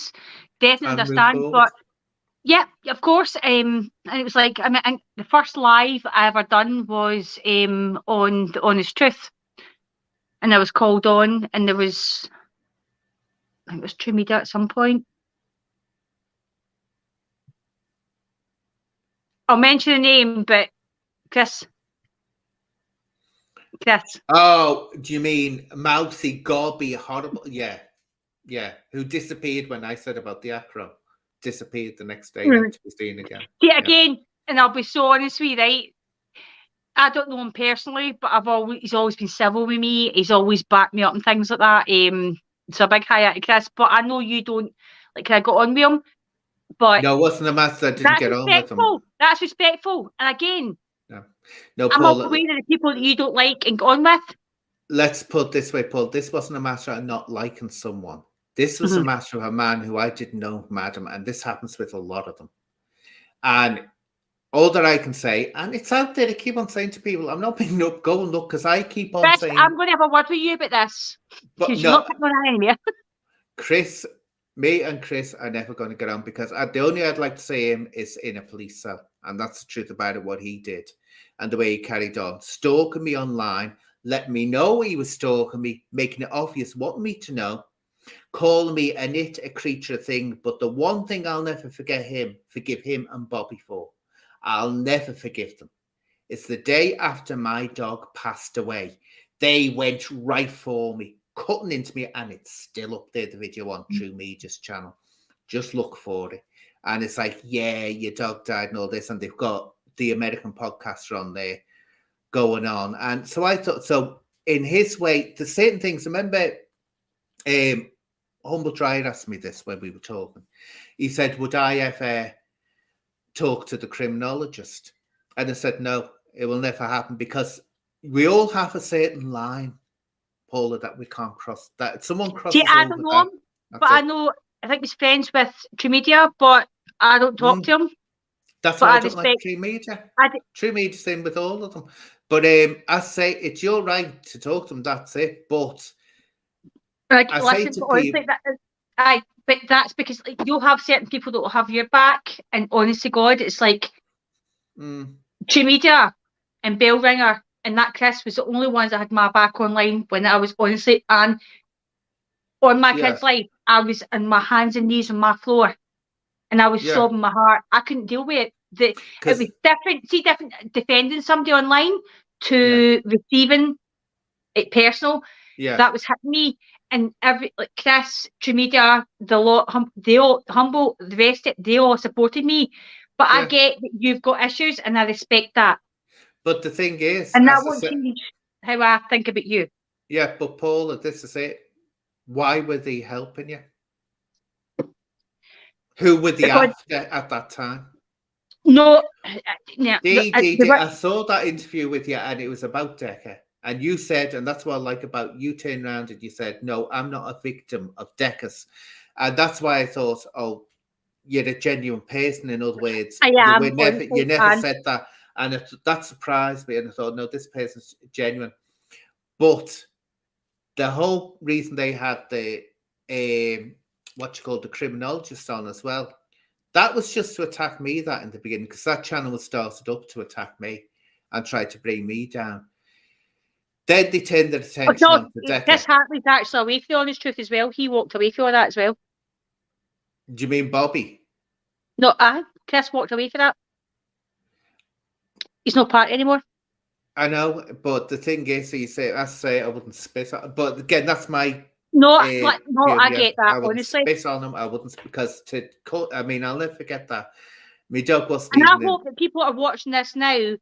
Definitely understand. But yeah, of course. And it was like, the first live I ever done was on The Honest Truth, and I was called on, and there was, I think it was True Media at some point. I'll mention the name, but Chris. Oh, do you mean mouthy, gobby, horrible? Yeah. Who disappeared when I said about the acro? Disappeared the next day, never to be seen again. Yeah, again, and I'll be so honest with you, right? I don't know him personally, but he's always been civil with me. He's always backed me up and things like that. So a big hi out to Chris. But I know you don't I got on with him. But no, it wasn't a matter that I didn't get on with him. That's respectful. And again, no, I'm Paul, aware of the people that you don't like and get on with. Let's put it this way, Paul. This wasn't a matter of not liking someone. This was a matter of a man who I didn't know, madam, and this happens with a lot of them. And all that I can say, and it's out there to keep on saying to people, I'm not being up, go and look, because I keep on Chris, saying... I'm going to have a word with you about this. Because you're not putting on anywhere. Chris, me and Chris are never going to get on, because the only I'd like to say him is in a police cell. And that's the truth about it, what he did. And the way he carried on. Stalking me online, letting me know he was stalking me, making it obvious, wanting me to know, calling me a nit, a creature, a thing. But the one thing I'll never forgive him and Bobby for, I'll never forgive them. It's the day after my dog passed away. They went right for me, cutting into me, and it's still up there, the video on True Media's channel. Just look for it. And it's like, yeah, your dog died and all this, and they've got the American podcaster on there going on. And so I thought, so in his way, the certain things, remember, Humble Triad asked me this when we were talking. He said, would I ever talk to the criminologist? And I said, no, it will never happen, because we all have a certain line, Paula, that we can't cross. That someone crosses over. I don't know him, but I think he's friends with True Media, but I don't talk to him. That's why I don't like True Media. True Media's same with all of them. But I say it's your right to talk to them. That's it. But I say to people, but that's because you'll have certain people that will have your back, and honestly, God, it's like True Media and Bell Ringer and that Chris was the only ones that had my back online when I was honestly, and on my kid's life, I was on my hands and knees on my floor, and I was sobbing my heart. I couldn't deal with it. It was different. See, different defending somebody online to receiving it personal. Yeah, that was hitting me. And Chris, True Media, the lot, they all Humble, the rest of it, they all supported me. But I get that you've got issues, and I respect that. But the thing is, and that won't change how I think about you. Yeah, but Paula, this is it. Why were they helping you? Who were the after at that time? No, yeah. I saw that interview with you, and it was about Decca. And you said, and that's what I like about you, turned around and you said, no, I'm not a victim of Decca's. And that's why I thought, oh, you're a genuine person. In other words, I am. you never said that. And that surprised me. And I thought, no, this person's genuine. But the whole reason they had the, the criminologist on as well, that was just to attack me that in the beginning, because that channel was started up to attack me and try to bring me down. Then they turned their attention on to Decca. Chris Hartley's actually away from the honest truth as well. He walked away from that as well. Do you mean Bobby? No, Chris walked away from that. He's not part anymore. I know, but the thing is, I say I wouldn't spit on, but again, that's my I get that. I wouldn't honestly, spit on him. I wouldn't, because I'll never forget that. My dog wasn't. And I hope that people that are watching this now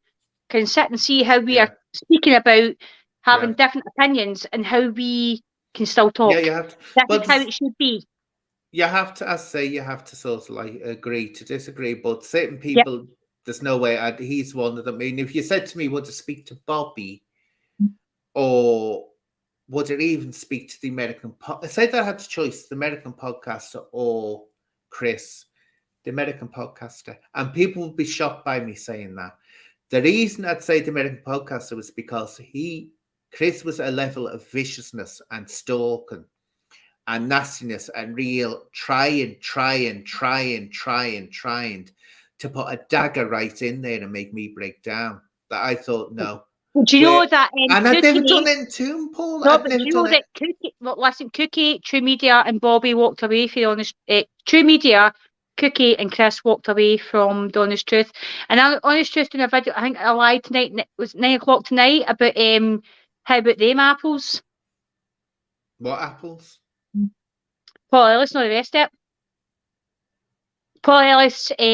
can sit and see how we are speaking about having different opinions and how we can still talk. Yeah, you have to. That's how it should be. You have to, you have to sort of like agree to disagree, but certain people, there's no way. He's one of them. I mean, if you said to me, would to speak to Bobby, or would it even speak to the American I said I had the choice, the American podcaster or Chris, the American podcaster, and people would be shocked by me saying that. The reason I'd say the American podcaster was because Chris was a level of viciousness and stalking and nastiness and real trying to put a dagger right in there and make me break down. That I thought, no. Do you know that? And I've never done it to him, Paul. No, but you know that Cookie, True Media, and Bobby walked away from the honest. True Media, Cookie, and Chris walked away from the honest truth. And honest truth in a video, I think I lied tonight. It was 9 o'clock tonight about how about them apples? What apples? Paul Ellis, not the rest of it. Paul Ellis, I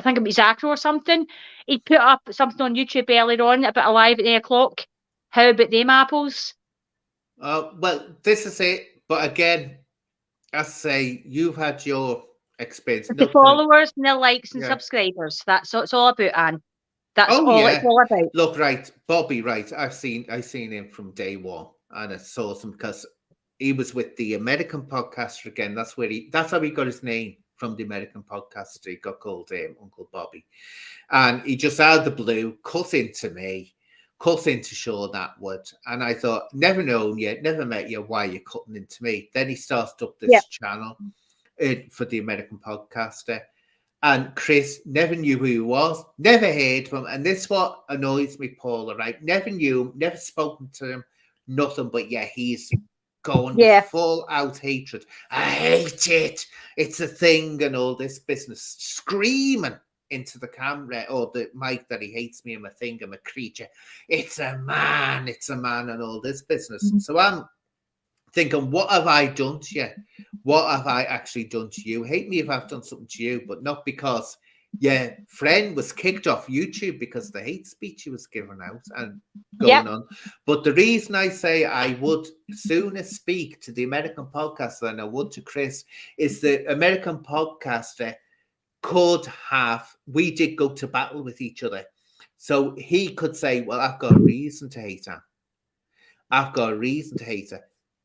think it was Acro or something. He put up something on YouTube earlier on about Alive at 9 o'clock. How about them apples? Well, this is it. But again, I say you've had your experience. The followers and the likes and subscribers. That's what it's all about, Anne. That's all it's all about. Look, right, Bobby, right. I've seen him from day one, and it's awesome because he was with the American podcaster again. That's how he got his name, from the American podcaster. He got called Uncle Bobby. And he just out of the blue cut into Sean Atwood. And I thought, never known you, never met you, why you're cutting into me. Then he started up this channel for the American podcaster. And Chris never knew who he was, never heard from him. And this is what annoys me, Paula, right? Never knew him, never spoken to him, nothing, but he's going with full out hatred. I hate it. It's a thing and all this business, screaming into the camera or the mic that he hates me. I'm a thing. I'm a creature. It's a man and all this business. So I'm thinking, what have I done to you? What have I actually done to you? Hate me if I've done something to you, but not because your friend was kicked off YouTube because of the hate speech he was giving out and going on. But the reason I say I would sooner speak to the American podcaster than I would to Chris is the American podcaster we did go to battle with each other. So he could say, well, I've got a reason to hate her.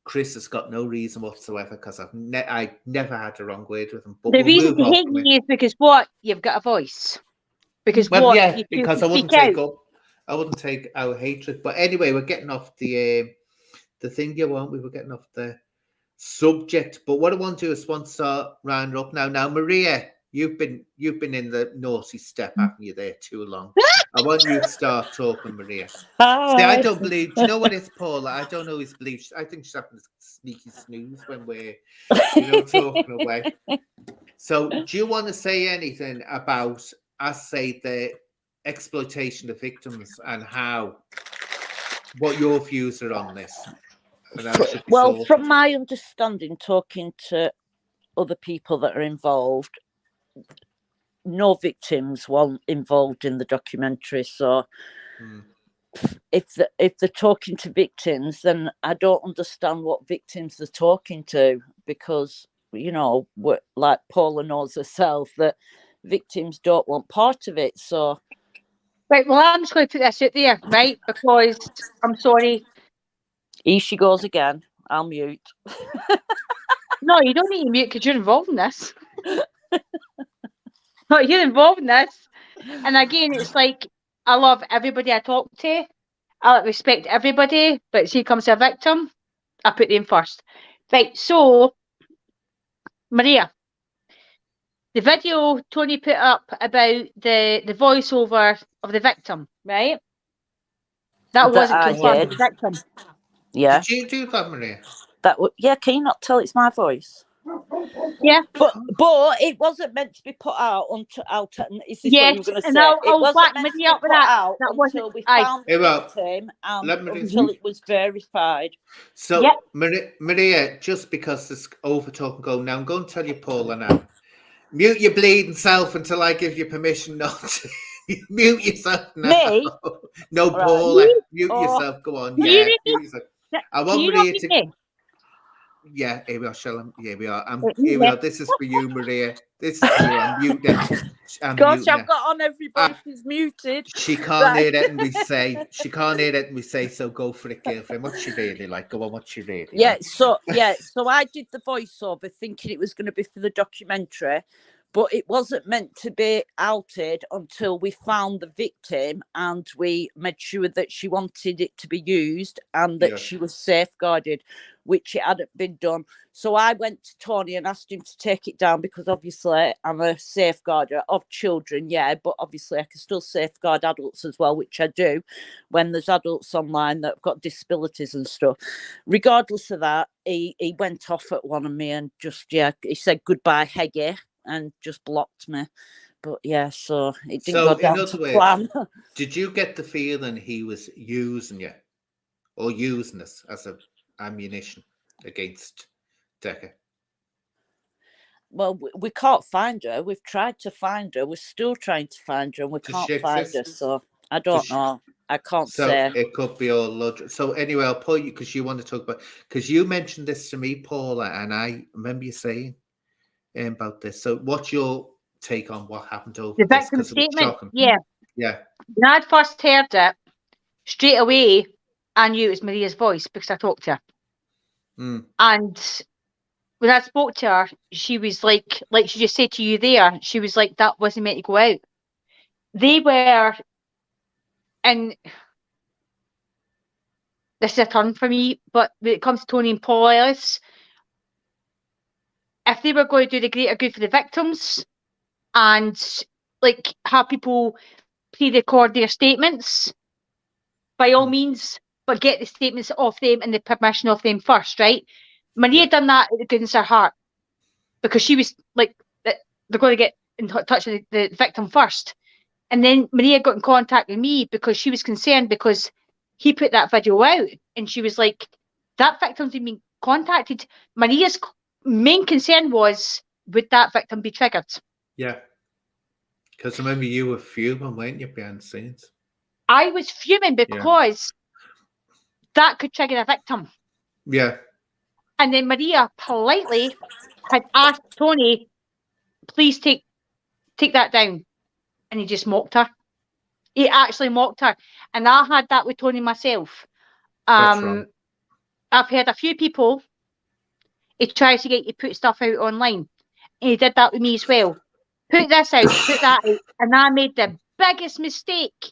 Chris has got no reason whatsoever because I've never had a wrong word with him. But the reason to hate me is because you've got a voice. Because because I wouldn't take our hatred. But anyway, we're getting off the thing you want. We were getting off the subject. But what I want to do is start round up now. Now, Maria, you've been in the naughty step, haven't you? There too long. I want you to start talking, Maria. Hi. See, I don't believe. Do you know what it's, Paula? I don't always believe. I think she's having a sneaky snooze when we're, talking away. So, do you want to say anything about, the exploitation of victims and what your views are on this? Well, from my understanding, talking to other people that are involved, no victims weren't involved in the documentary. So if they're talking to victims, then I don't understand what victims they're talking to, because you know, like Paula knows herself, that victims don't want part of it. So, right, well, I'm just going to put this out there, right? Because I'm sorry. here she goes again. I'll mute. No, you don't need to mute because you're involved in this. No, you're involved in this. And again, it's like, I love everybody I talk to. I respect everybody, but see, comes a victim, I put them first. Right, so, Maria, the video Tony put up about the voiceover of the victim, right? That wasn't confirmed with the victim. Yeah. Did you do that, Maria? Yeah, can you not tell it's my voice? Yeah. But it wasn't meant to be put out until is this what you were going to say? I'll It wasn't meant to be put out until we found the victim and until it was verified. So, Maria, just because this over talk and go now, I'm going to tell you, Paula, now. Mute your bleeding self until I give you permission not to. Mute yourself now. Me? No, Right. Paula. Mute yourself. Go on. Yeah. Mute yourself. I want Maria to. Yeah, here we are, Shelley. Here we are. Here we are. This is for you, Maria. This is for you. I'm muted. Gosh, I've got on everybody. She's muted. She can't hear anything we say. She can't hear anything we say. So go for it, girlfriend. What's she really like? Go on. What's she really? Yeah. Like? So I did the voiceover thinking it was going to be for the documentary, but it wasn't meant to be outed until we found the victim and we made sure that she wanted it to be used and that she was safeguarded, which it hadn't been done. So I went to Tony and asked him to take it down because obviously I'm a safeguarder of children, but obviously I can still safeguard adults as well, which I do when there's adults online that have got disabilities and stuff. Regardless of that, he went off at one of me and just, he said goodbye, Heggy, and just blocked me. But so it didn't go down to plan. Did you get the feeling he was using you or using us as a ammunition against Decca? Well, we can't find her. We've tried to find her. We're still trying to find her, and we can't find her. So I don't know. I can't say. It could be all. So anyway, I'll put you because you want to talk about because you mentioned this to me, Paula, and I remember you saying about this. So what's your take on what happened over the victim statement? Yeah. When I'd first heard it, straight away, I knew it was Maria's voice because I talked to her. And when I spoke to her, she was like she just said to you there, she was like, that wasn't meant to go out. They were, and this is a turn for me, but when it comes to Tony and Paula, if they were going to do the greater good for the victims and like have people pre-record their statements, by all means, but get the statements off them and the permission of them first, right? Maria done that at the goodness of her heart because she was like, they're going to get in touch with the victim first. And then Maria got in contact with me because she was concerned because he put that video out and she was like, that victim's been contacted. Maria's main concern was, would that victim be triggered? Yeah. Because remember, you were fuming, weren't you, behind the scenes? I was fuming because that could trigger a victim. Yeah. And then Maria politely had asked Tony, please take that down. And he just mocked her. He actually mocked her. And I had that with Tony myself. That's wrong. I've heard a few people, he tries to get you to put stuff out online. And he did that with me as well. Put this out, put that out. And I made the biggest mistake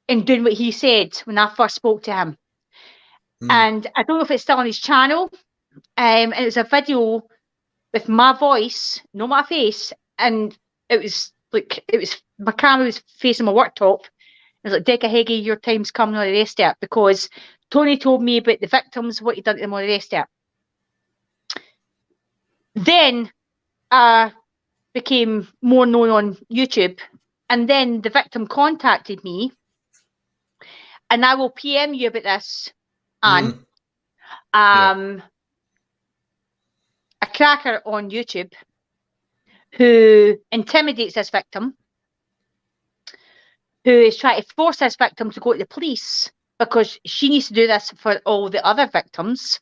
in doing what he said when I first spoke to him. And I don't know if it's still on his channel. And it was a video with my voice, not my face. And it was my camera was facing my worktop. It was like, Decca Heggie, your time's coming, on the rest of it. Because Tony told me about the victims, what he'd done to them, on the rest of it. Then I became more known on YouTube. And then the victim contacted me. And I will PM you about this, Anne. A cracker on YouTube who intimidates this victim, who is trying to force this victim to go to the police because she needs to do this for all the other victims.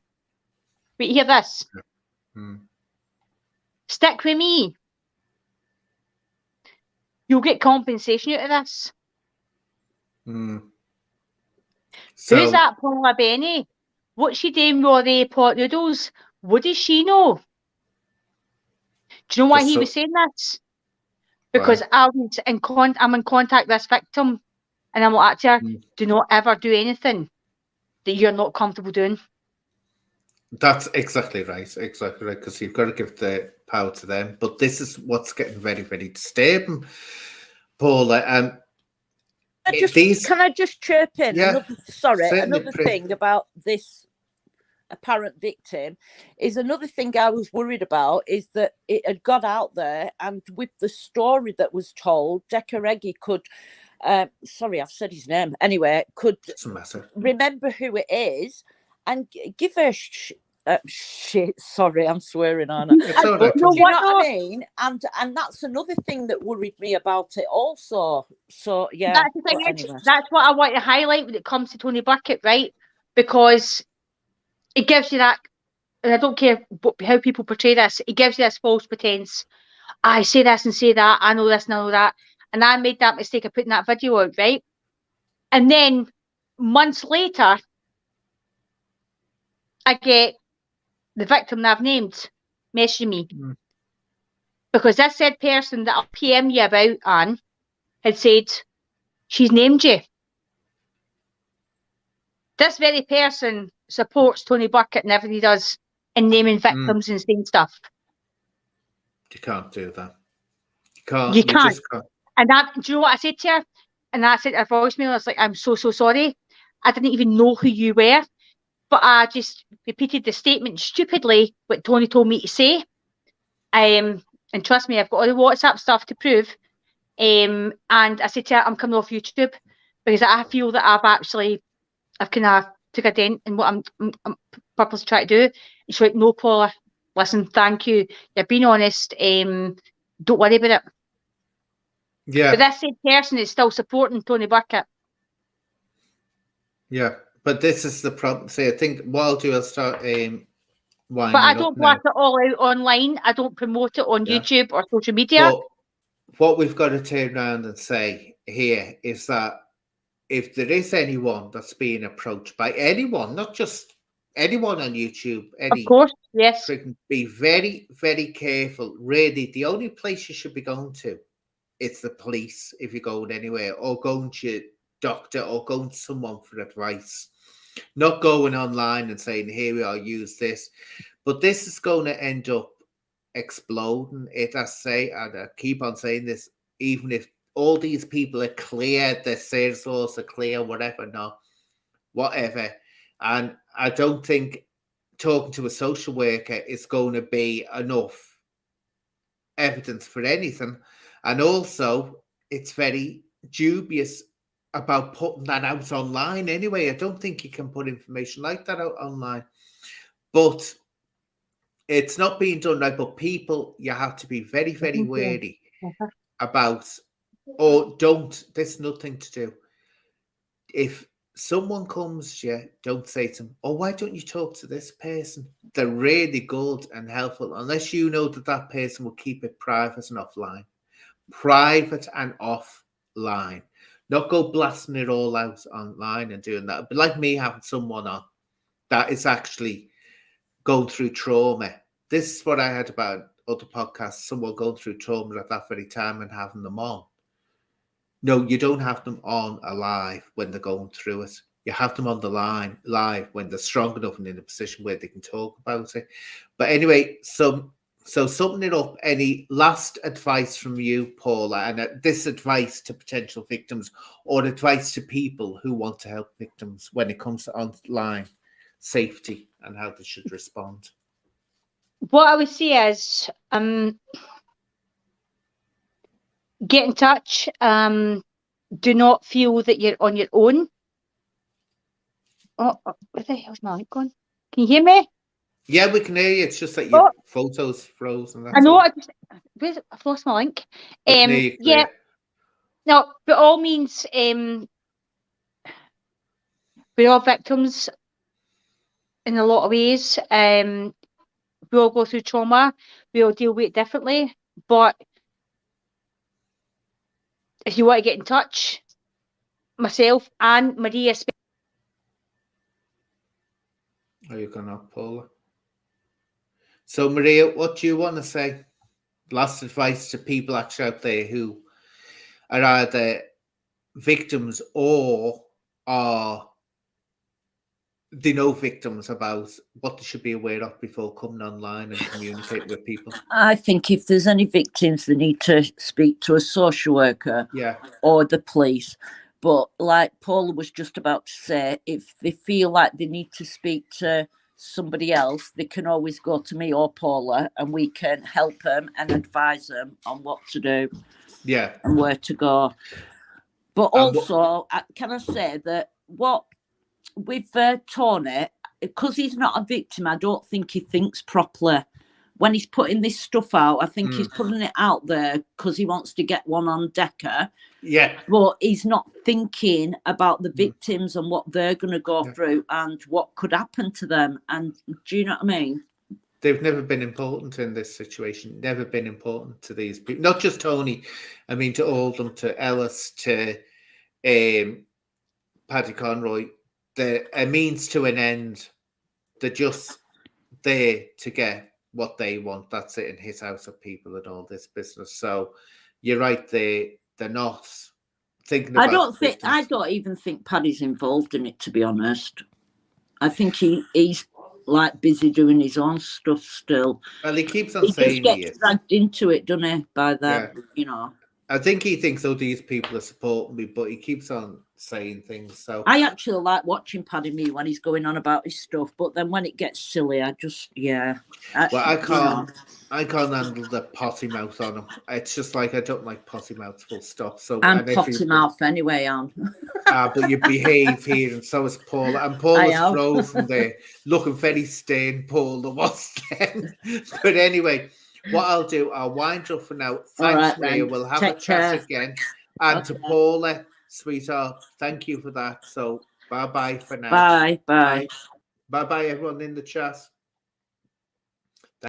But you hear this. stick with me. You'll get compensation out of this. So, who's that Paula Bennie? What's she doing with all the pot noodles? What does she know? Do you know why he was saying this? Because I'm in contact with this victim, and I'm like, to her, do not ever do anything that you're not comfortable doing. That's exactly right. Exactly right. Because you've got to give the power to them. But this is what's getting very, very disturbing, Paula. Can I just chirp in? Yeah, another thing about this apparent victim is another thing I was worried about is that it had got out there, and with the story that was told, Dekaregi could, sorry, I've said his name anyway, could remember who it is and give her shit. Sorry, I'm swearing on it. It's all right. But you know what I mean? And that's another thing that worried me about it also. So yeah, that's the thing. Anyway. That's what I want to highlight when it comes to Tony Bucket, right? Because it gives you that, and I don't care how people portray this, it gives you this false pretense. I say this and say that, I know this and I know that. And I made that mistake of putting that video out, right? And then months later, I get the victim that I've named messaging me. Because this said person that I'll PM you about, Anne, had said, she's named you. This very person supports Tony Bucket and everything he does in naming victims and saying stuff. You can't do that. You can't. You just can't. And that, do you know what I said to her? And I said her voicemail, I was like, I'm so sorry. I didn't even know who you were. But I just repeated the statement stupidly, what Tony told me to say. And trust me, I've got all the WhatsApp stuff to prove. And I said to her, I'm coming off YouTube because I feel that I've kind of took a dent in what I'm purposely trying to do. And she's like, no, Paula, listen, thank you. You're being honest. Don't worry about it. Yeah. But this same person is still supporting Tony Bucket. Yeah. But this is the problem. See, I think what I'll do, I'll start winding But I don't blast it all out online. I don't promote it on YouTube or social media. But what we've got to turn around and say here is that if there is anyone that's being approached by anyone, not just anyone on YouTube, of course, yes, be very, very careful. Really, the only place you should be going to is the police if you're going anywhere, or going to your doctor, or going to someone for advice. Not going online and saying, here we are, use this. But this is going to end up exploding. It, I say, and I keep on saying this, even if all these people are clear, their sales laws are clear, whatever. And I don't think talking to a social worker is going to be enough evidence for anything. And also, it's very dubious about putting that out online anyway. I don't think you can put information like that out online. But it's not being done right. But people, you have to be very, very wary about, or don't, there's nothing to do. If someone comes to you, don't say to them, oh, why don't you talk to this person? They're really good and helpful, unless you know that that person will keep it private and offline. Private and offline. Not go blasting it all out online and doing that. But like me having someone on that is actually going through trauma. This is what I had about other podcasts, someone going through trauma at that very time and having them on. No, you don't have them on alive when they're going through it. You have them on the line live when they're strong enough and in a position where they can talk about it. But anyway, so summing it up, any last advice from you, Paula, and this advice to potential victims or advice to people who want to help victims when it comes to online safety and how they should respond? What I would say is get in touch. Do not feel that you're on your own. Oh, where the hell's my mic gone? Can you hear me? Yeah, we can hear you. It's just that your photos froze. And that's I know. all. I've lost my link. Yeah. No, by all means, we're all victims in a lot of ways. we all go through trauma. We all deal with it differently. But if you want to get in touch, myself and Maria. Are you going up, Paula? So, Maria, what do you want to say? Last advice to people actually out there who are either victims or are they know victims about what they should be aware of before coming online and communicating with people. I think if there's any victims, they need to speak to a social worker or the police. But like Paula was just about to say, if they feel like they need to speak to somebody else, they can always go to me or Paula, and we can help them and advise them on what to do and where to go. But also, can I say that what with Tony, because he's not a victim, I don't think he thinks properly. When he's putting this stuff out, I think he's putting it out there because he wants to get one on Decker. Yeah. But he's not thinking about the victims and what they're going to go through and what could happen to them. And do you know what I mean? They've never been important in this situation, never been important to these people. Not just Tony, I mean to all of them, to Ellis, to Paddy Conroy. They're a means to an end. They're just there to get what they want. That's it, in his house of people and all this business. So you're right, they're not thinking about I don't even think Paddy's involved in it, to be honest. I think he's like busy doing his own stuff still. Well, he keeps on saying he gets dragged into it, doesn't he, by them, you know. I think he thinks, oh, these people are supporting me, but he keeps on saying things. So I actually like watching Paddy Me when he's going on about his stuff, but then when it gets silly, I just I can't handle the potty mouth on him. It's just like I don't like potty mouths, full stop. So I'm potty mouth anyway, but you behave here, and so is Paula. And Paula's frozen there, looking very stern. Paula was then. But anyway, what I'll do, I'll wind up for now. Thanks, Maria. We'll have a chat again. And to Paula, sweetheart, thank you for that. So bye-bye for now. Bye. Bye-bye, everyone in the chat.